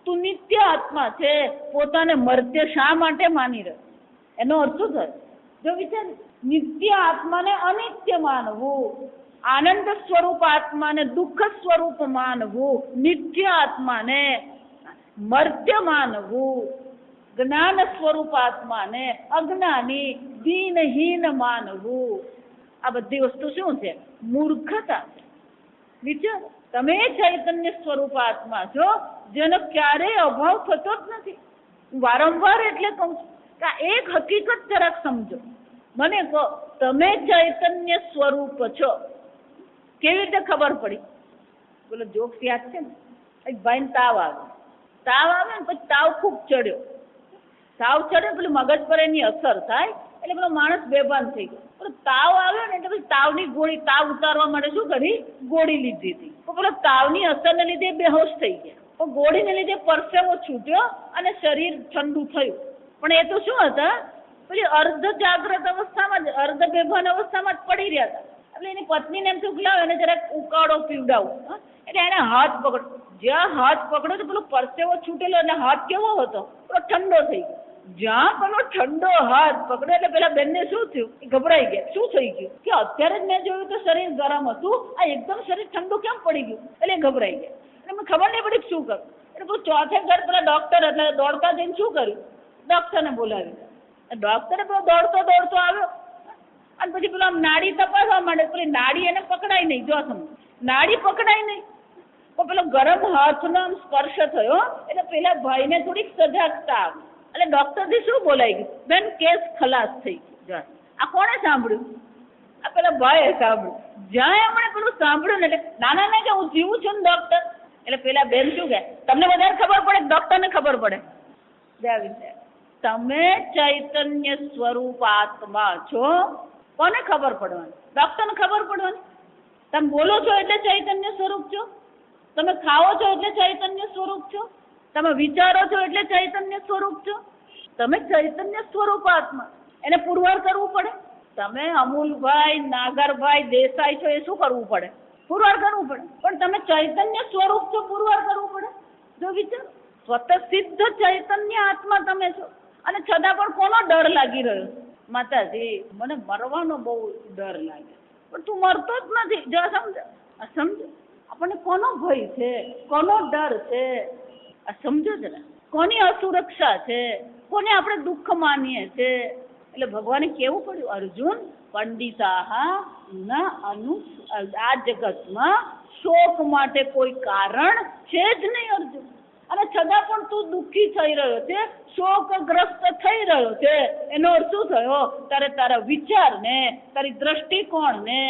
તું નિત્ય આત્મા છે, પોતાને મર્ત્ય શા માટે માની રહ્યો? એનો અર્થ શું થયો? જો વિચાર, નિત્ય આત્માને અનિત્ય માનવું, આનંદ સ્વરૂપ આત્માને દુઃખ સ્વરૂપ માનવું, નિત્ય આત્માને મર્ત્ય માનવું, જ્ઞાન સ્વરૂપ આત્માને અજ્ઞાની દીનહીન માનવું. આ બધી વસ્તુ શું છે? મૂર્ખતા છે. વિચાર, તમે ચૈતન્ય સ્વરૂપ આત્મા છો, જેનો ક્યારેય અભાવ થતો જ નથી. વારંવાર એટલે કહું છું કે એક હકીકત જરાક સમજો. મને કહો, તમે ચૈતન્ય સ્વરૂપ છો, કેવી રીતે ખબર પડી? બોલો, જોક્સ યાદ છે ને? એક ભાઈને તાવ આવે ને પછી તાવ ખૂબ ચડ્યો. તાવ ચડે પેલું મગજ પર એની અસર થાય એટલે પેલો માણસ બેભાન થઈ ગયો. તાવ આવ્યો ને એટલે પછી તાવની ગોળી, તાવ ઉતારવા માટે શું કરી? ગોળી લીધી હતી. તો પેલો તાવની અસરને લીધે બેહોશ થઈ ગયા. તો ગોળીને લીધે પરસેવો છૂટ્યો અને શરીર ઠંડુ થયું. પણ એ તો શું હતા? પેલી અર્ધ જાગ્રત અવસ્થામાં જ, અર્ધ બેભાન અવસ્થામાં જ પડી રહ્યા હતા. એટલે એની પત્નીને એમ થયું કે લાવ એને જરાક ઉકાળો પીવડાવું. એટલે એને હાથ પકડ્યો. જ્યાં હાથ પકડ્યો તો પેલો પરસેવો છૂટેલો એટલે હાથ કેવો હતો? પેલો ઠંડો થઈ ગયો. જ્યાં પેલો ઠંડો હાથ પકડ્યો એટલે પેલા બેનને શું થયું? ગભરાઈ ગયા. શું થઈ ગયું? કે અત્યારે જ મેં જોયું તો શરીર ગરમ હતું, આ એકદમ શરીર ઠંડુ કેમ પડી ગયું? એટલે ગભરાઈ ગયા. એટલે મને ખબર નહીં પડી શું કરું. એટલે પેલું ચોથે ઘર પેલા ડોક્ટર એટલે દોડતા જઈને શું કર્યું? ડોક્ટરને બોલાવી. ડોક્ટરે પેલો દોડતો આવ્યો અને પછી પેલા નાડી તપાસવા માંડે. પેલી નાડી એને પકડાય નહીં. જો સમજ, નાડી પકડાય નહીં. પણ પેલો ગરમ હાથનો સ્પર્શ થયો એટલે પેલા ભાઈને થોડીક સજાગતા આવી. એટલે ડોક્ટરથી શું બોલાઈ ગયું? બેન, કેસ ખલાસ થઈ ગયો. આ કોણે સાંભળ્યું? આ પેલા ભાઈએ સાંભળ્યું. જ્યાં એમણે પેલું સાંભળ્યું ને એટલે નાના ને કે હું જીવું છું ને ડોક્ટર. એટલે પેલા બેન શું કહે? તમને વધારે ખબર પડે ડોક્ટરને ખબર પડે? તમે ચૈતન્ય સ્વરૂપ આત્મા છો, કોને ખબર પડવાની? ડોક્ટરને ખબર પડવાની. તમે બોલો છો એટલે ચૈતન્ય સ્વરૂપ છો, તમે ખાઓ છો એટલે ચૈતન્ય સ્વરૂપ છો, તમે વિચારો છો એટલે ચૈતન્ય સ્વરૂપ છો. તમે ચૈતન્ય સ્વરૂપ આત્મા, એને પુરવાર કરવું પડે. તમે અમૂલભાઈ, નાગરભાઈ, દેસાઈ છો, એ શું કરવું પડે? પુરવાર કરવું પડે. પણ તમે ચૈતન્ય સ્વરૂપ છો, પુરવાર કરવું પડે. જો વિચાર, સ્વતઃ સિદ્ધ ચૈતન્ય આત્મા તમે છો, અને છતાં પણ કોનો ડર લાગી રહ્યો? માતાજી, મને મરવાનો બહુ ડર લાગે. પણ તું મરતો જ નથી. જો સમજો, આપણને કોનો ભય છે, કોનો ડર છે? આ સમજો જ ને. કોની અસુરક્ષા છે, કોને આપણે દુઃખ માનીએ છે? એટલે ભગવાને કેવું પડ્યું? અર્જુન, પંડિતા ન અનુ. આ જગતમાં શોક માટે કોઈ કારણ છે જ નહીં અર્જુન. અને છતાં પણ તું દુઃખી થઈ રહ્યો છે, શોકગ્રસ્ત થઈ રહ્યો છે. એનો અર્થ શું થયો? તારે તારા વિચારને, તારી દ્રષ્ટિકોણને,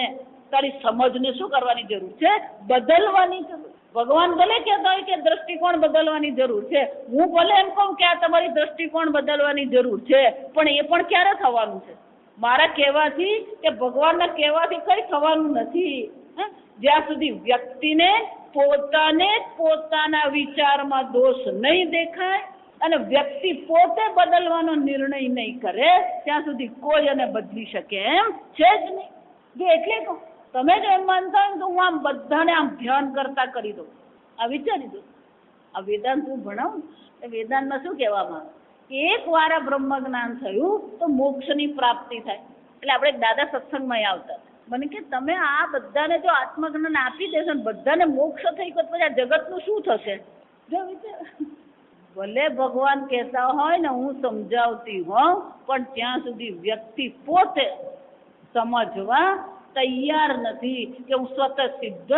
તારી સમજને શું કરવાની જરૂર છે? બદલવાની જરૂર. ભગવાન ભલે કહેતા હોય કે દ્રષ્ટિકોણ બદલવાની જરૂર છે, હું ભલે એમ કહું કે આ તમારી દ્રષ્ટિકોણ બદલવાની જરૂર છે, પણ એ પણ ક્યારે થવાનું છે? મારા કહેવાથી કે ભગવાનના કહેવાથી કઈ થવાનું નથી. જ્યાં સુધી વ્યક્તિને પોતાને પોતાના વિચારમાં દોષ નહીં દેખાય, અને વ્યક્તિ પોતે બદલવાનો નિર્ણય નહીં કરે ત્યાં સુધી કોઈ એને બદલી શકે એમ છે જ નહીં. જો એટલે કહું, તમે જો એમ માનતા હોય તો હું આમ બધાને આમ ધ્યાન કરતા કરી દઉં. આ વિચારી દો, આ વેદાંત હું ભણાવું એ વેદાંતમાં શું કહેવામાં આવે, એક વાર આ બ્રહ્મ જ્ઞાન થયું તો મોક્ષની પ્રાપ્તિ થાય. એટલે આપણે દાદા સત્સંગમાં આવતા, મને કે તમે આ બધાને જો આત્મજ્ઞાન આપી દેશો ને બધાને મોક્ષ થઈ ગયો પછી આ જગતનું શું થશે? જો વિચાર, ભલે ભગવાન કહેતા હોય ને હું સમજાવતી હોઉં, પણ જ્યાં સુધી વ્યક્તિ પોતે સમજવા તૈયાર નથી કે હું સ્વતઃ સિદ્ધ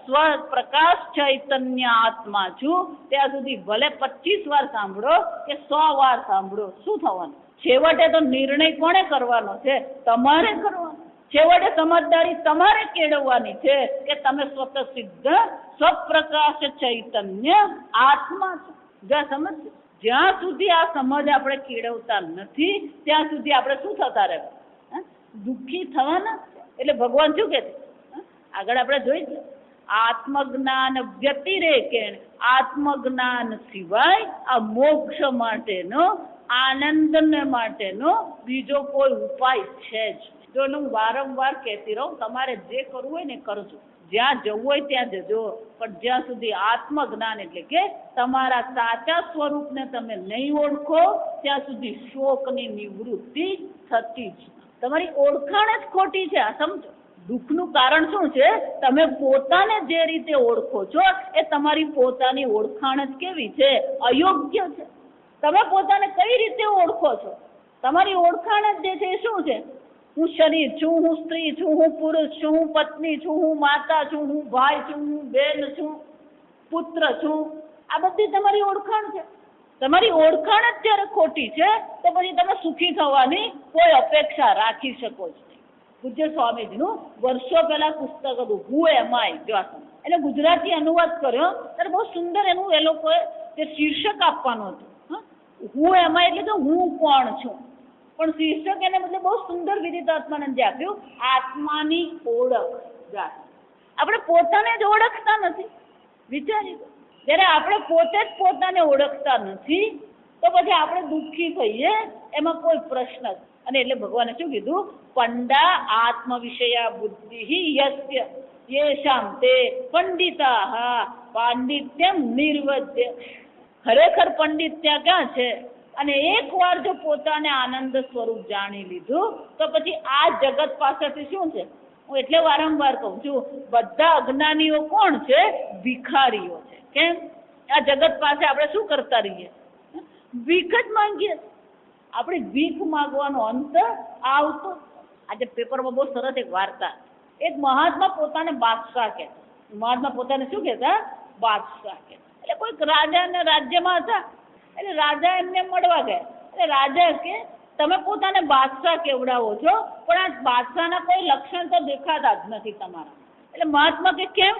સ્વપ્રકાશ ચૈતન્ય આત્મા છું, ત્યાં સુધી ભલે 25 વાર સાંભળો કે 100 વાર સાંભળો, શું થવાનું? છેવટે તો નિર્ણય કોણે કરવાનો છે? તમારે કરવાનો. છેવટે સમજદારી તમારે કેળવવાની છે કે તમે સ્વતઃ સિદ્ધ સ્વપ્રકાશ ચૈતન્ય આત્મા છો. જ્યાં સુધી આ સમજ આપણે કેળવતા નથી ત્યાં સુધી આપણે શું થતા રહેવા? દુઃખી થવાના. એટલે ભગવાન શું કહે છે આગળ આપણે જોઈશું, આત્મજ્ઞાન વ્યતિરેકેણ આત્મજ્ઞાન સિવાય આ મોક્ષ માટેનો આનંદ માટેનો બીજો કોઈ ઉપાય છે જ. જો હું વારંવાર કહેતી રહું, તમારે જે કરવું હોય ને કરજો, જ્યાં જવું હોય ત્યાં જજો, પણ જ્યાં સુધી આત્મજ્ઞાન એટલે કે તમારા સાચા સ્વરૂપને તમે નહીં ઓળખો ત્યાં સુધી શોકની નિવૃત્તિ થતી જ. તમારી ઓળખાણ જ ખોટી છે. આ સમજો, દુઃખનું કારણ શું છે? તમે પોતાને જે રીતે ઓળખો છો એ તમારી પોતાની ઓળખાણ જ કેવી છે? અયોગ્ય છે. તમે પોતાને કઈ રીતે ઓળખો છો? તમારી ઓળખાણ જ જે છે એ શું છે? હું શરીર છું, હું સ્ત્રી છું, હું પુરુષ છું, હું પત્ની છું, હું માતા છું, હું ભાઈ છું, હું બેન છું, પુત્ર છું. આ બધી તમારી ઓળખાણ છે. તમારી ઓળખાણ જ જ્યારે ખોટી છે તો પછી તમે સુખી થવાની કોઈ અપેક્ષા રાખી શકો જ નહીં. પૂજ્ય સ્વામીજીનું વર્ષો પહેલા પુસ્તક હતું હુ એમ આઈ, એટલે ગુજરાતી અનુવાદ કર્યો ત્યારે બહુ સુંદર એનું એ લોકોએ જે શીર્ષક આપવાનું હતું. હુ એમ આઈ એટલે કે હું કોણ છું, પણ શીર્ષક એને બદલે બહુ સુંદર વિદિત આત્માનંદે આપ્યું, આત્માની ઓળખ. આપણે પોતાને જ ઓળખતા નથી. વિચારી દો, જ્યારે આપણે પોતે જ પોતાને ઓળખતા નથી તો પછી આપણે દુઃખી થઈએ એમાં કોઈ પ્રશ્ન જ. અને એટલે ભગવાને શું કીધું? પંડા આત્મવિષયા બુદ્ધિ યસ્ય યેષામ તે પંડિતા પાંડિત્યમ નિર્વદ્ય. ખરેખર પંડિત ત્યાં ક્યાં છે? અને એકવાર જો પોતાને આનંદ સ્વરૂપ જાણી લીધું તો પછી આ જગત પાસેથી શું છે? હું એટલે વારંવાર કહું છું, બધા અજ્ઞાનીઓ કોણ છે? ભિખારીઓ છે. કેમ? આ જગત પાસે આપણે શું કરતા રહીએ? ભીખ જ માંગીએ. આપણે ભીખ માંગવાનો અંત આવતો. આજે પેપરમાં બહુ સરસ એક વાર્તા, એક મહાત્મા પોતાને બાદશાહ કહેતા. મહાત્મા પોતાને શું કહેતા? બાદશાહ કહેતા. એટલે કોઈક રાજાના રાજ્યમાં હતા, એટલે રાજા એમને મળવા ગયા. એટલે રાજા કે તમે પોતાને બાદશાહ કેવડાવો છો પણ આ બાદશાહના કોઈ લક્ષણ તો દેખાતા જ નથી તમારા. એટલે મહાત્મા કે કેમ?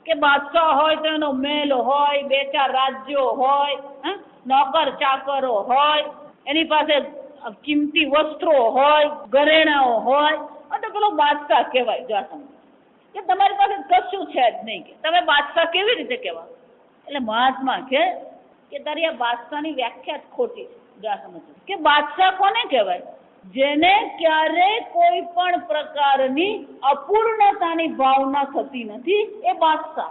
કે બાદશાહ હોય તો એનો મહેલ હોય, 2-4 રાજ્યો હોય, નોકર ચાકરો હોય, એની પાસે કિંમતી વસ્ત્રો હોય, ઘરેણાઓ હોય, તો પેલો બાદશાહ કહેવાય. જો કે તમારી પાસે કશું છે જ નહીં, કે તમે બાદશાહ કેવી રીતે કહેવાય? એટલે મહાત્મા કે તારી આ બાદશાહની વ્યાખ્યા જ ખોટી છે. જો સમજો કે બાદશાહ કોને કહેવાય? જેને ક્યારે કોઈ પણ પ્રકારની અપૂર્ણતાની ભાવના થતી નથી, એ બાદશાહ.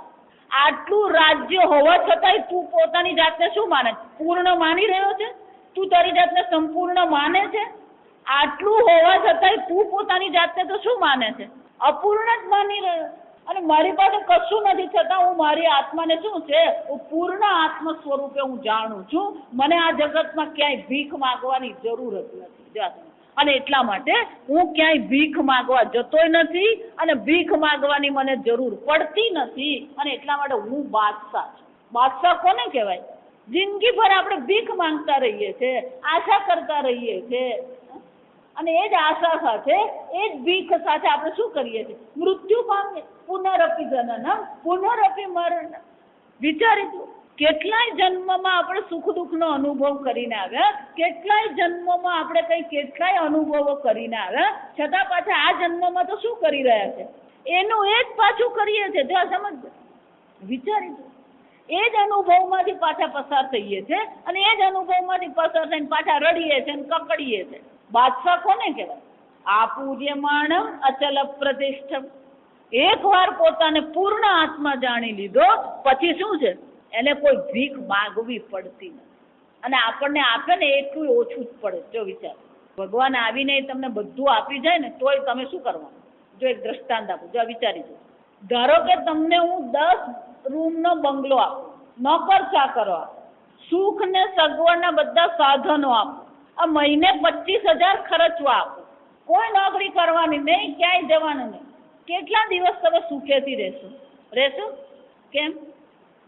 આટલું રાજ્ય હોવા છતાંય તું પોતાની જાતને શું માને? પૂર્ણ માની રહ્યો છે? તું તારી જાતને સંપૂર્ણ માને છે? આટલું હોવા છતાંય તું પોતાની જાતને તો શું માને છે? અપૂર્ણ જ માની રહ્યો. અને મારી પાસે કશું નથી છતાં હું મારી આત્માને શું છે? હું પૂર્ણ આત્મ સ્વરૂપે હું જાણું છું. મને આ જગતમાં ક્યાંય ભીખ માંગવાની જરૂર જ નથી. અને એટલા માટે હું ક્યાંય ભીખ માંગવા જતોય નથી અને ભીખ માંગવાની મને જરૂર પડતી નથી. અને એટલા માટે હું બાદશાહ છું. બાદશાહ કોને કહેવાય? જિંદગીભર આપણે ભીખ માંગતા રહીએ છીએ, આશા કરતા રહીએ છીએ, અને એ જ આશા સાથે, એ જ ભીખ સાથે આપણે શું કરીએ છીએ? મૃત્યુ પામીએ. પુનરપી જનનમ પુનરપી મરણ. વિચારી દો, કેટલાય જન્મમાં આપણે સુખ દુઃખનો અનુભવ કરીને આવ્યા, કેટલાય જન્મમાં આપણે કેટલાય અનુભવો કરીને આવ્યા, છતાં પાછા આ જન્મમાં તો શું કરી રહ્યા છે? એનું એ જ પાછું કરીએ છીએ. જો સમજ, વિચારી દો, એ જ અનુભવમાંથી પાછા પસાર થઈએ છે અને એ જ અનુભવમાંથી પસાર થઈને પાછા રડીએ છે અને કકડીએ છે. બાદશાહ કોને કહેવાય? આપૂજ્યમાણમ અચલ પ્રતિષ્ઠમ. એકવાર પોતાને પૂર્ણ આત્મા જાણી લીધો પછી શું છે, એને કોઈ ભીખ માગવી પડતી નથી. અને આપણને આપે ને એટલું ઓછું જ પડે. જો વિચાર, ભગવાન આવીને તમને બધું આપી જાય ને તોય તમે શું કરવાનું? જો એક દ્રષ્ટાંત આપું, જો વિચારી દો. ધારો કે તમને હું 10 રૂમનો બંગલો આપું, નોકર ચાકરો આપું, સુખ ને સગવડના બધા સાધનો આપું, આ મહિને 25,000 ખર્ચવા આપું, કોઈ નોકરી કરવાની નહીં, ક્યાંય જવાનું નહીં, કેટલા દિવસ તમે સુખેથી રહેશો? કેમ?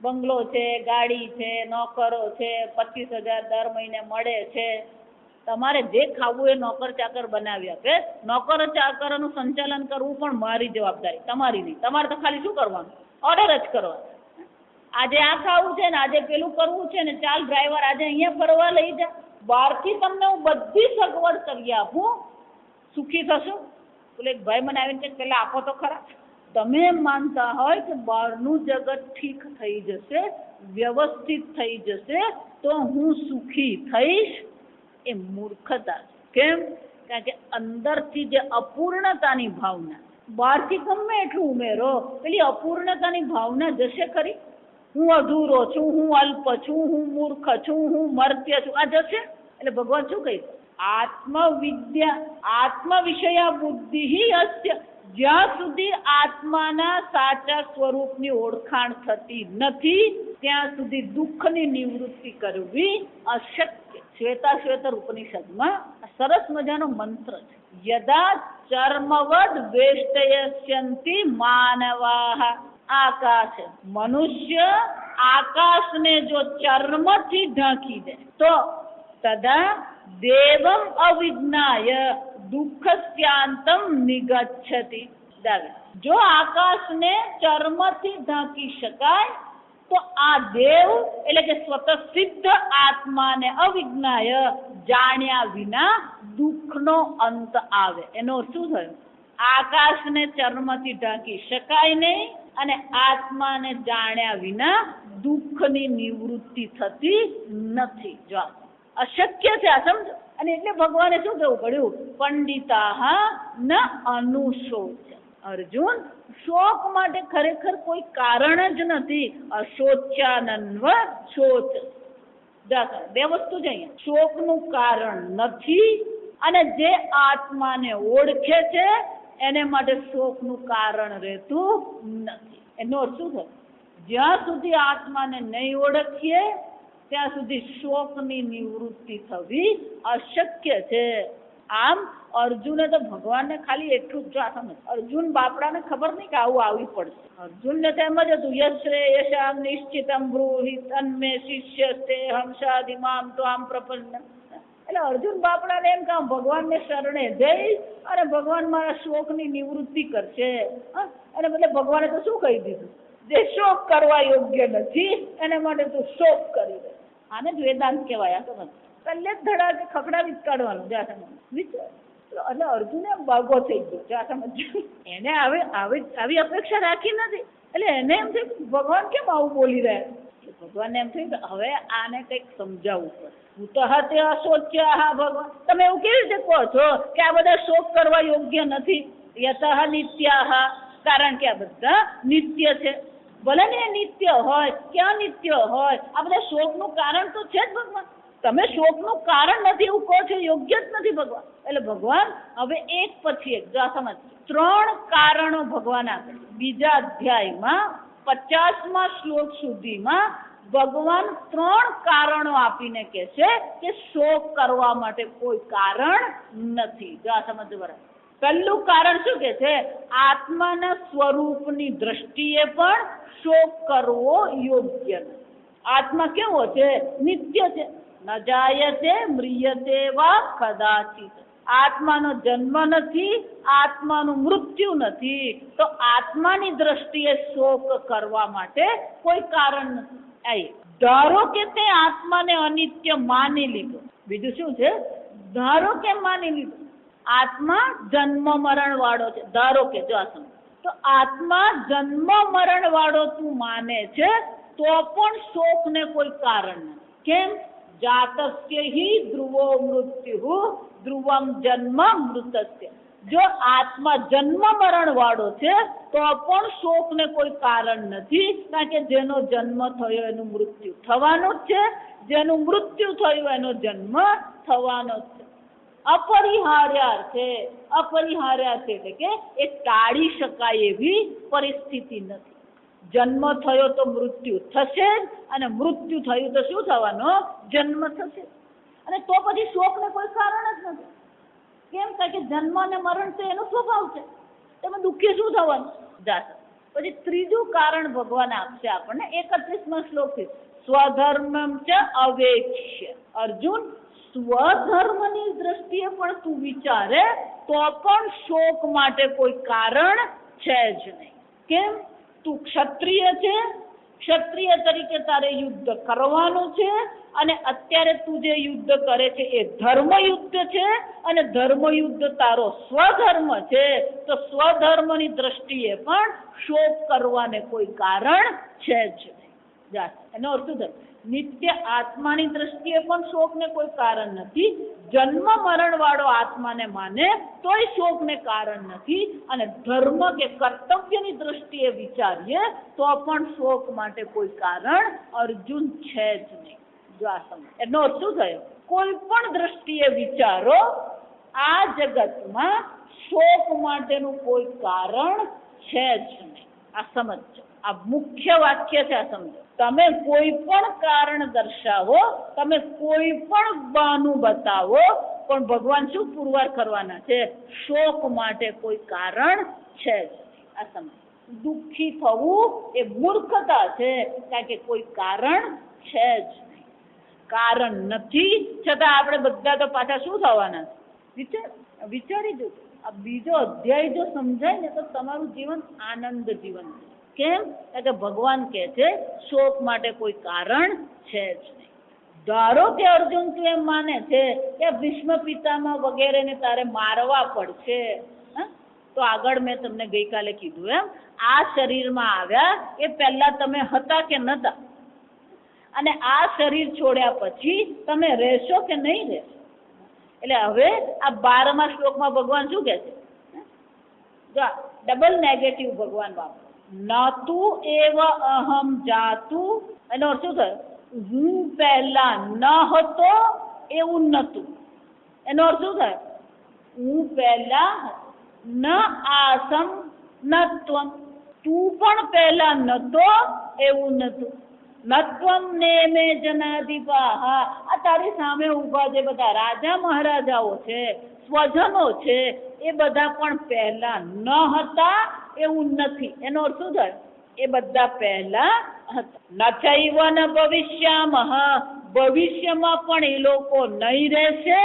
બંગલો છે, ગાડી છે, નોકરો છે, 25,000 દર મહિને મળે છે. તમારે જે ખાવું એ નોકર ચાકર બનાવી આપે. નોકર ચાકરનું સંચાલન કરવું પણ મારી જવાબદારી, તમારી નહીં. તમારે તો ખાલી શું કરવાનું? ઓર્ડર જ કરવાનો. આજે આ ખાવું છે ને આજે પેલું કરવું છે ને, ચાલ ડ્રાઈવર આજે અહીંયા ફરવા લઈ જા. બહારથી તમને હું બધી સગવડ કરી આપું, સુખી થશો? બોલે એક ભાઈ મને આવીને પેલા આપો તો ખરા. તમે એમ માનતા હોય કે બહારનું જગત ઠીક થઈ જશે, વ્યવસ્થિત થઈ જશે તો હું સુખી થઈશ, એ મૂર્ખતા. કેમ? કારણ કે અંદરથી જે અપૂર્ણતાની ભાવના, બહારથી ગમે એટલું ઉમેરો, પેલી અપૂર્ણતાની ભાવના જશે ખરી? હું અધૂરો છું, હું અલ્પ છું, હું મૂર્ખ છું, હું મર્ત્ય છું, આ જશે? એટલે ભગવાન શું કહે? આત્મવિષયા બુદ્ધિ અસ્ય. જ્યાં સુધી આત્માના સાચા સ્વરૂપની ઓળખાણ થતી નથી ત્યાં સુધી દુઃખની નિવૃત્તિ કરવી અશક્ય. શ્વેતાશ્વેતર ઉપનિષદમાં સરસ મજાનો મંત્ર છે. યદા ચર્મવદ વેષ્ટયસ્યંતિ માનવાહ. આકાશ, મનુષ્ય આકાશને જો ચર્મથી ઢાંકી દે તો તદા દેવમ અવિજ્ઞાય દુઃખસ્યાંતમ નિગચ્છતિ. જો આકાશને ચર્મથી ઢાંકી શકાય તો આ દેવ એટલે કે સ્વતઃસિદ્ધ આત્માને અવિજ્ઞાય જાણ્યા વિના દુઃખનો અંત આવે. એનો શું થયો? આકાશને ચર્મથી ઢાંકી શકાય નહીં અને આત્માને જાણ્યા વિના દુઃખની નિવૃત્તિ થતી નથી. જો અશક્ય છે, આ સમજો. અને એટલે ભગવાને શું કહેવું પડ્યું? પંડિતા ન અનુશોચ. અર્જુન, શોક માટે ખરેખર કોઈ કારણ જ નથી. અશોચ્યાનન્વ શોચ. બે વસ્તુ છે અહીંયા. શોકનું કારણ નથી અને જે આત્માને ઓળખે છે એને માટે શોકનું કારણ રહેતું નથી. એનો અર્થ શું થયો? જ્યાં સુધી આત્માને નહીં ઓળખીએ ત્યાં સુધી શોકની નિવૃત્તિ થવી અશક્ય છે. આમ અર્જુને તો ભગવાનને ખાલી એટલું જ સમજ. અર્જુન બાપડાને ખબર નહીં કે આવું આવી પડશે. અર્જુનને તો એમ જ હતું, યશ્રેયશામ નિશ્ચિતમ બ્રૂહિ તન્મે શિષ્યસ્તે હંસાધિમામ તો આમ પ્રપન્ન. એટલે અર્જુન બાપડાને એમ કામ ભગવાનને શરણે જઈ અને ભગવાન મારા શોકની નિવૃત્તિ કરશે. અને એટલે ભગવાને તો શું કહી દીધું? જે શોક કરવા યોગ્ય નથી એના માટે તું શોક કરી દે. આને જ વેદાંત કહેવાય. આ સમજ પહેલે જ ધડા કે ખખડાવી જ કાઢવાનું. જા સમજ વિચાર. એટલે અર્જુને બાગો થઈ ગયો. જા સમજ. એને આવી અપેક્ષા રાખી નથી. એટલે એને એમ થયું ભગવાન કેમ આવું બોલી રહ્યા? ભગવાનને એમ થયું કે હવે આને કંઈક સમજાવવું પડે. ભૂતઃ તે અશોચ્યા. ભગવાન તમે એવું કેવી રીતે કહો છો કે આ બધા શોક કરવા યોગ્ય નથી? યતઃ નિત્યાહ. કારણ કે આ બધા નિત્ય છે. ભલે ને નિત્ય હોય કે અનિત્ય હોય, આ બધા શોકનું કારણ તો છે જ ભગવાન. તમે શોકનું કારણ નથી એવું કહો છો, યોગ્ય જ નથી ભગવાન. એટલે ભગવાન હવે એક પછી એક જો સમજ 3 કારણો ભગવાન આપે. બીજા અધ્યાયમાં 50મા શ્લોક સુધીમાં ભગવાન 3 કારણો આપીને કહે છે કે શોક કરવા માટે કોઈ કારણ નથી. જો સમજ બરાબર. પહેલું કારણ શું કે છે? આત્માના સ્વરૂપની દ્રષ્ટિએ પણ શોક કરવો યોગ્ય નથી. આત્મા કેવો છે? નિત્ય છે. ન જાયતે મ્રિયતે વા કદાચિત. આત્માનો જન્મ નથી, આત્માનું મૃત્યુ નથી. તો આત્માની દ્રષ્ટિએ શોક કરવા માટે કોઈ કારણ નથી. ધારો કે તે આત્માને અનિત્ય માની લીધો. બીજું શું છે? ધારો કે માની લીધો આત્મા જન્મ મરણ વાળો છે. ધારો કે જો આ સમજ તો આત્મા જન્મ મરણ વાળો તું માને છે તો પણ શોકને કોઈ કારણ નથી. કેમ? જાતસ્ય હિ ધ્રુવો મૃત્યુ ધ્રુવમ જન્મ મૃતસ્ય. જો આત્મા જન્મ મરણ વાળો છે તો પણ શોકને કોઈ કારણ નથી, કારણ કે જેનો જન્મ થયો એનું મૃત્યુ થવાનું જ છે, જેનું મૃત્યુ થયું એનો જન્મ થવાનો જ છે. અપરિહાર્યાર્થ છે. અપરિહાર્યાર્થ એટલે કે એ ટાળી શકાય એવી પરિસ્થિતિ નથી. જન્મ થયો તો મૃત્યુ થશે જ, અને મૃત્યુ થયું તો શું થવાનું? જન્મ થશે. અને તો પછી શોકને કોઈ કારણ જ નથી. કેમ? કારણ કે જન્મ અને મરણ તો એનો સ્વભાવ છે, તેમાં દુઃખી શું થવાનું? જાશે. પછી ત્રીજું કારણ ભગવાન આપશે આપણને 31મા શ્લોકથી, સ્વધર્મમ ચ અવેક્ષ્ય. અર્જુન, સ્વધર્મની દ્રષ્ટિએ પણ તું વિચારે તો પણ શોક માટે કોઈ કારણ છે જ નહીં. કેમ? તું ક્ષત્રિય છે, ક્ષત્રિય તરીકે તારે યુદ્ધ કરવાનું છે, અને અત્યારે તું જે યુદ્ધ કરે છે એ ધર્મ યુદ્ધ છે, અને ધર્મ યુદ્ધ તારો સ્વધર્મ છે, તો સ્વધર્મની દ્રષ્ટિએ પણ શોક કરવાને કોઈ કારણ છે જ નહીં. એનો અર્થ શું થાય? નિત્ય આત્માની દ્રષ્ટિએ પણ શોકને કોઈ કારણ નથી. જન્મ મરણ વાળો આત્માને માને તોય શોકને કારણ નથી, અને ધર્મ કે કર્તવ્યની દ્રષ્ટિએ વિચારીએ તો પણ શોક માટે કોઈ કારણ અર્જુન છે જ નહીં. જો આ સમજ. એનો અર્થ શું થયો? કોઈ પણ દ્રષ્ટિએ વિચારો, આ જગતમાં શોક માટેનું કોઈ કારણ છે જ નહીં. આ સમજો. આ મુખ્ય વાક્ય છે. આ સમજો. તમે કોઈ પણ કારણ દર્શાવો, તમે કોઈ પણ બહાનું બતાવો, પણ ભગવાન શું પુરવાર કરવાના છે? શોક માટે કોઈ કારણ છે જ નહીં. આ સમજો. દુઃખી થવું એ મૂર્ખતા છે, કારણ કે કોઈ કારણ છે જ નહીં. કારણ નથી છતાં આપણે બધા તો પાછા શું થવાના? વિચારી દો. આ બીજો અધ્યાય જો સમજાય ને તો તમારું જીવન આનંદ જીવન છે. કેમ? કારણ કે ભગવાન કહે છે શોક માટે કોઈ કારણ છે જ નહીં. ધારો કે અર્જુન તું એમ માને છે કે ભીષ્મ પિતામહ વગેરેને તારે મારવા પડશે, તો આગળ મેં તમને ગઈકાલે કીધું એમ, આ શરીરમાં આવ્યા એ પહેલા તમે હતા કે નતા? અને આ શરીર છોડ્યા પછી તમે રહેશો કે નહીં રહેશો? એટલે હવે આ 12મા શ્લોકમાં ભગવાન શું કહે છે? જો ડબલ નેગેટિવ ભગવાન વાપરે. નતુ એવ અહમ જાતુ. એનો અર્થ શું થયો? હું પહેલા ન હતો એવું નતું. એનો અર્થ શું થયો? હું પહેલા ન આસમ નત્વમ. તું પણ પહેલા નતો એવું નતું. નત્વમ ને મે જનાધિપા. આ તારી સામે ઉભા જે બધા રાજા મહારાજાઓ છે, સ્વજનો છે, એ બધા પણ પહેલા ન હતા એવું નથી. એનો અર્થ શું થાય? એ બધા પહેલા હતા. નચૈવ ન ભવિષ્યામઃ. ભવિષ્યમાં પણ એ લોકો નહીં રહેશે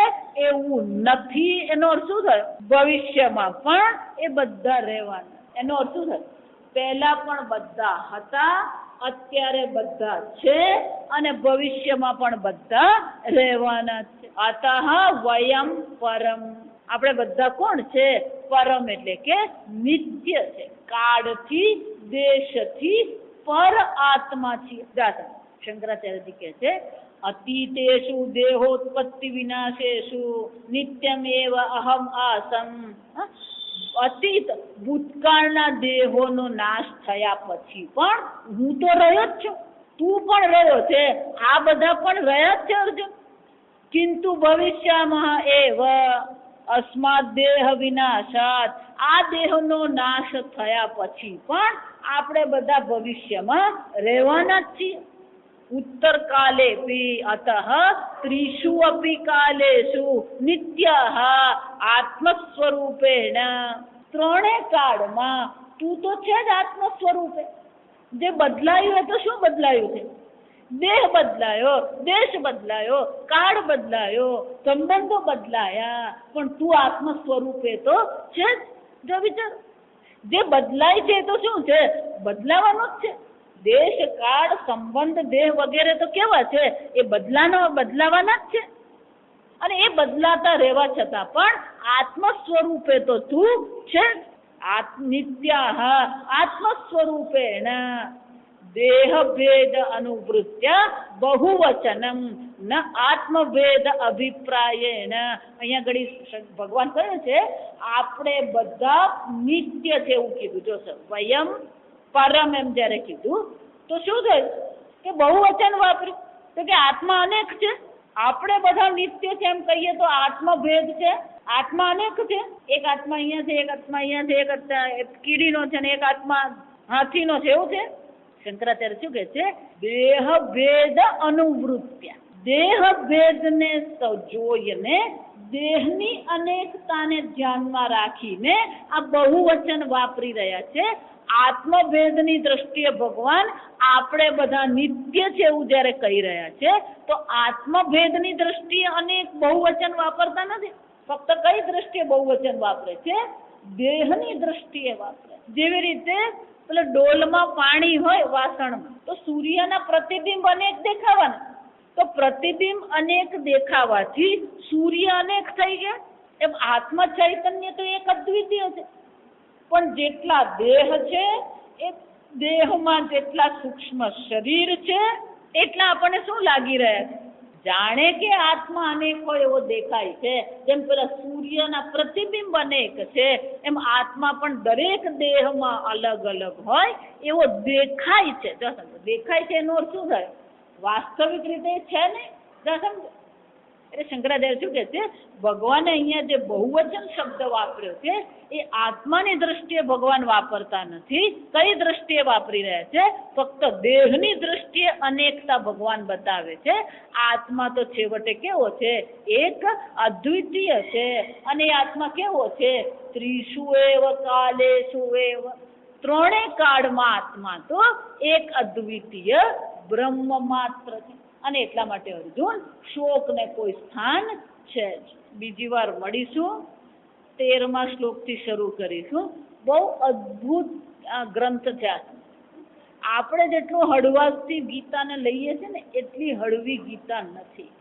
એવું નથી. એનો અર્થ શું થાય? ભવિષ્યમાં પણ એ બધા રહેવાના. એનો અર્થ શું થાય? પહેલા પણ બધા હતા, અત્યારે બધા છે, અને ભવિષ્યમાં પણ બધા રહેવાના છે. અતઃ વયમ પરમ. આપણે બધા કોણ છે? પરમ એટલે કે નિત્ય છે. કાળથી, દેશથી પર આત્મા છીએ. શંકરાચાર્યજી કહે છે અતીતેષુ દેહોત્પત્તિ વિનાશેષુ નિત્યમેવ અહમ આસમ. અતીત ભૂતકાળના દેહોનો નાશ થયા પછી પણ હું તો રહ્યો જ છું, તું પણ રહ્યો છે, આ બધા પણ રહ્યા જ છે અર્જુન. કિંતુ ભવિષ્યામઃ એવ અસ્માદ દેહ વિનાશાત. આ દેહનો નાશ થયા પછી પણ આપણે બધા ભવિષ્યમાં રહેવાના જ છીએ. ઉત્તર કાલે અતઃ ત્રિષુ અપી કાલેષુ નિત્યઃ આત્મ સ્વરૂપેણ. ત્રણે કાળમાં તું તો છે જ આત્મ સ્વરૂપે. જે બદલાયું એ તો શું બદલાયું છે? દેહ બદલાયો, દેશ બદલાયો, કાળ બદલાયો, સંબંધો બદલાયા, પણ તું આત્મ સ્વરૂપે તો છે જ. જો વિચાર, જે બદલાય છે એ તો શું છે? બદલાવાનું જ છે. દેશ, કાળ, સંબંધ, દેહ વગેરે તો કેવા છે? એ બદલાવાના જ છે. અને એ બદલાતા રહેવા છતાં પણ આત્મ સ્વરૂપે તો તું છે. નિત્ય આત્મ સ્વરૂપેણ દેહભેદ અનુવૃત્ય બહુવચનમ ન આત્મભેદ અભિપ્રાયેન. અહીંયા ઘડી ભગવાન કહે છે આપણે બધા નિત્ય છે એવું કીધું. જો સર વયમ પરમ એમ જયારે કીધું તો શું થયું કે બહુવચન વાપર્યું તો કે આત્મા અનેક છે. આપણે બધા નિત્ય છે એમ કહીએ તો આત્મભેદ છે. આત્મા અનેક છે. એક આત્મા અહીંયા છે, એક આત્મા અહીંયા છે, એક આત્મા કીડીનો છે ને એક આત્મા હાથીનો છે. એવું છે? શંકરાચાર્ય શું કે છે? દેહ ભેદ અનુવૃત્યા. દેહ ભેદને જોઈને દેહની અનેકતાને ધ્યાનમાં રાખીને આ બહુવચન વાપરી રહ્યા છે. આત્મભેદની દ્રષ્ટિએ ભગવાન આપણે બધા નિત્ય છે એવું જયારે કહી રહ્યા છે તો આત્મભેદની દ્રષ્ટિએ અનેક બહુવચન વાપરતા નથી. ફક્ત કઈ દ્રષ્ટિએ બહુવચન વાપરે છે? દેહની દ્રષ્ટિએ વાપરે. જેવી રીતે પેલા ડોલમાં પાણી હોય વાસણમાં તો સૂર્યના પ્રતિબિંબ અનેક દેખાવાના, તો પ્રતિબિંબ અનેક દેખાવાથી સૂર્ય અનેક થઈ ગયા. એમ આત્મ ચૈતન્ય તો એક અદ્વિતીય છે, પણ જેટલા દેહ છે એ દેહમાં જેટલા સૂક્ષ્મ શરીર છે એટલા આપણને શું લાગી રહ્યા છે? જાણે કે આત્મા અનેક હોય એવો દેખાય છે. જેમ પેલા સૂર્યના પ્રતિબિંબ અનેક છે એમ આત્મા પણ દરેક દેહમાં અલગ અલગ હોય એવો દેખાય છે. દેખાય છે એનો અર્થ શું થાય? વાસ્તવિક રીતે છે ને. એટલે શંકરાચાર્ય શું કહે છે? ભગવાને અહીંયા જે બહુવચન શબ્દ વાપર્યો છે એ આત્માની દ્રષ્ટિએ ભગવાન વાપરતા નથી. કઈ દ્રષ્ટિએ વાપરી રહ્યા છે? ફક્ત દેહની દ્રષ્ટિએ અનેકતા ભગવાન બતાવે છે. આત્મા તો છેવટે કેવો છે? એક અદ્વિતીય છે. અને આત્મા કેવો છે? ત્રિષુ એવ કાલેષુ એવ. ત્રણેય કાળમાં આત્મા તો એક અદ્વિતીય બ્રહ્મ માત્ર છે. અને એટલા માટે અર્જુન શોક ને કોઈ સ્થાન છે જ. બીજી વાર મળીશું. 13મા શ્લોકથી શરૂ કરીશું. બહુ અદ્ભુત ગ્રંથ છે. આપણે જેટલું હળવાશથી ગીતાને લઈએ છીએ ને એટલી હળવી ગીતા નથી.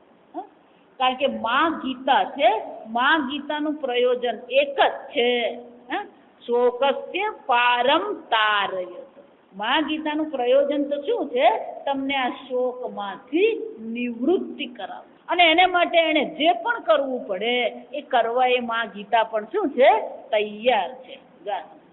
કારણ કે માં ગીતા છે. માં ગીતાનું પ્રયોજન એક જ છે. શોકસ્ય પારમ તારયત. માં ગીતાનું પ્રયોજન તો શું છે? તમને આ શોકમાંથી નિવૃત્તિ કરાવ. અને એને માટે એને જે પણ કરવું પડે એ કરવા એ માં ગીતા પણ શું છે? તૈયાર છે.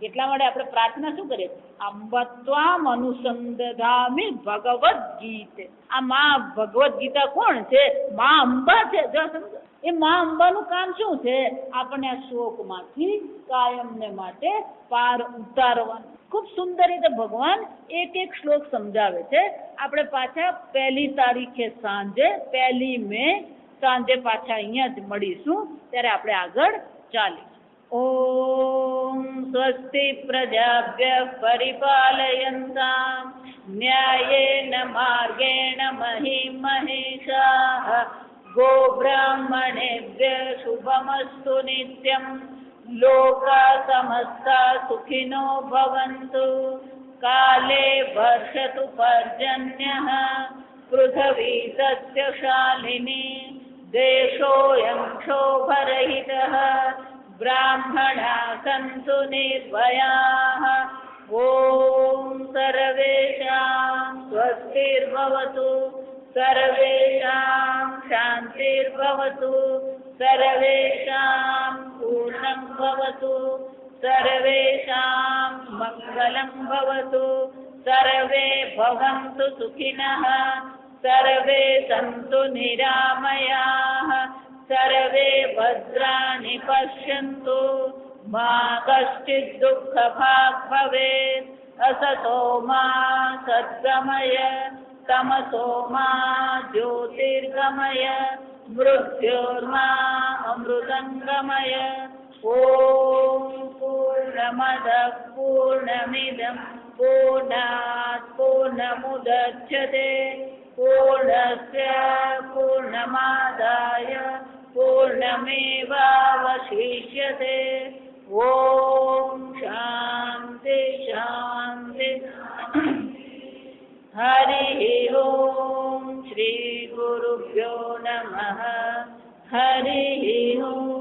એટલા માટે આપણે પ્રાર્થના શું કરીએ? અંબત્વામ અનુસંધામિ ભગવદ ગીતે. આ માં ભગવદ ગીતા કોણ છે? માં અંબા છે. જો સમજો એ માં અંબાનું કામ શું છે? આપણને આ શોકમાંથી કાયમને માટે પાર ઉતારવાનું. ખૂબ સુંદર રીતે ભગવાન એક એક શ્લોક સમજાવે છે. આપણે પાછા 1 તારીખે સાંજે 1 મે સાંજે પાછા અહીંયા જ મળીશું. ત્યારે આપણે આગળ ચાલીશું. ઓમ સ્વસ્તિ પ્રજાભ્ય પરિપાલયન્તામ ન્યાયેન માર્ગેણ મહિમ મહિષાઃ ગોબ્રાહ્મણેભ્ય શુભમસ્તુ નિત્યમ લોકા સમસ્તા સુખિનો ભવન્તુ કાલે વર્ષતુ પર્જન્યઃ પૃથ્વી સસ્યશાલિની દેશોऽયં ક્ષોભરહિતઃ બ્રાહ્મણા સन्तુ નિર્ભયાઃ ઓમ સર્વેષાં સ્વસ્તિર્ભવતુ સર્વેષાં શાંતિર્ભવતુ સર્વેષાં પૂર્ણં ભવતુ સર્વેષાં મંગલં ભવતુ સર્વે ભવन्तુ સુખિનઃ સર્વે સन्तુ નિરામયાઃ સર્વે ભદ્રાણિ પશ્યन्तુ મા કશ્ચિદ દુઃખભાગ ભવેत् અસતો મા સદ્ગમય તમસો મા જ્યોતિર્ગમય મૃત્યોર્મા અમૃતંગમય. ઓમ પૂર્ણમદઃ પૂર્ણમિદં પૂર્ણાત પૂર્ણમુદચ્યતે પૂર્ણસ્ય પૂર્ણમાદાય પૂર્ણમેવાવશિષ્યતે. ઓમ શાંતિ શાંતિ. હરિ ઓમ શ્રી ગુરુભ્યો નમઃ. હરિ ઓમ.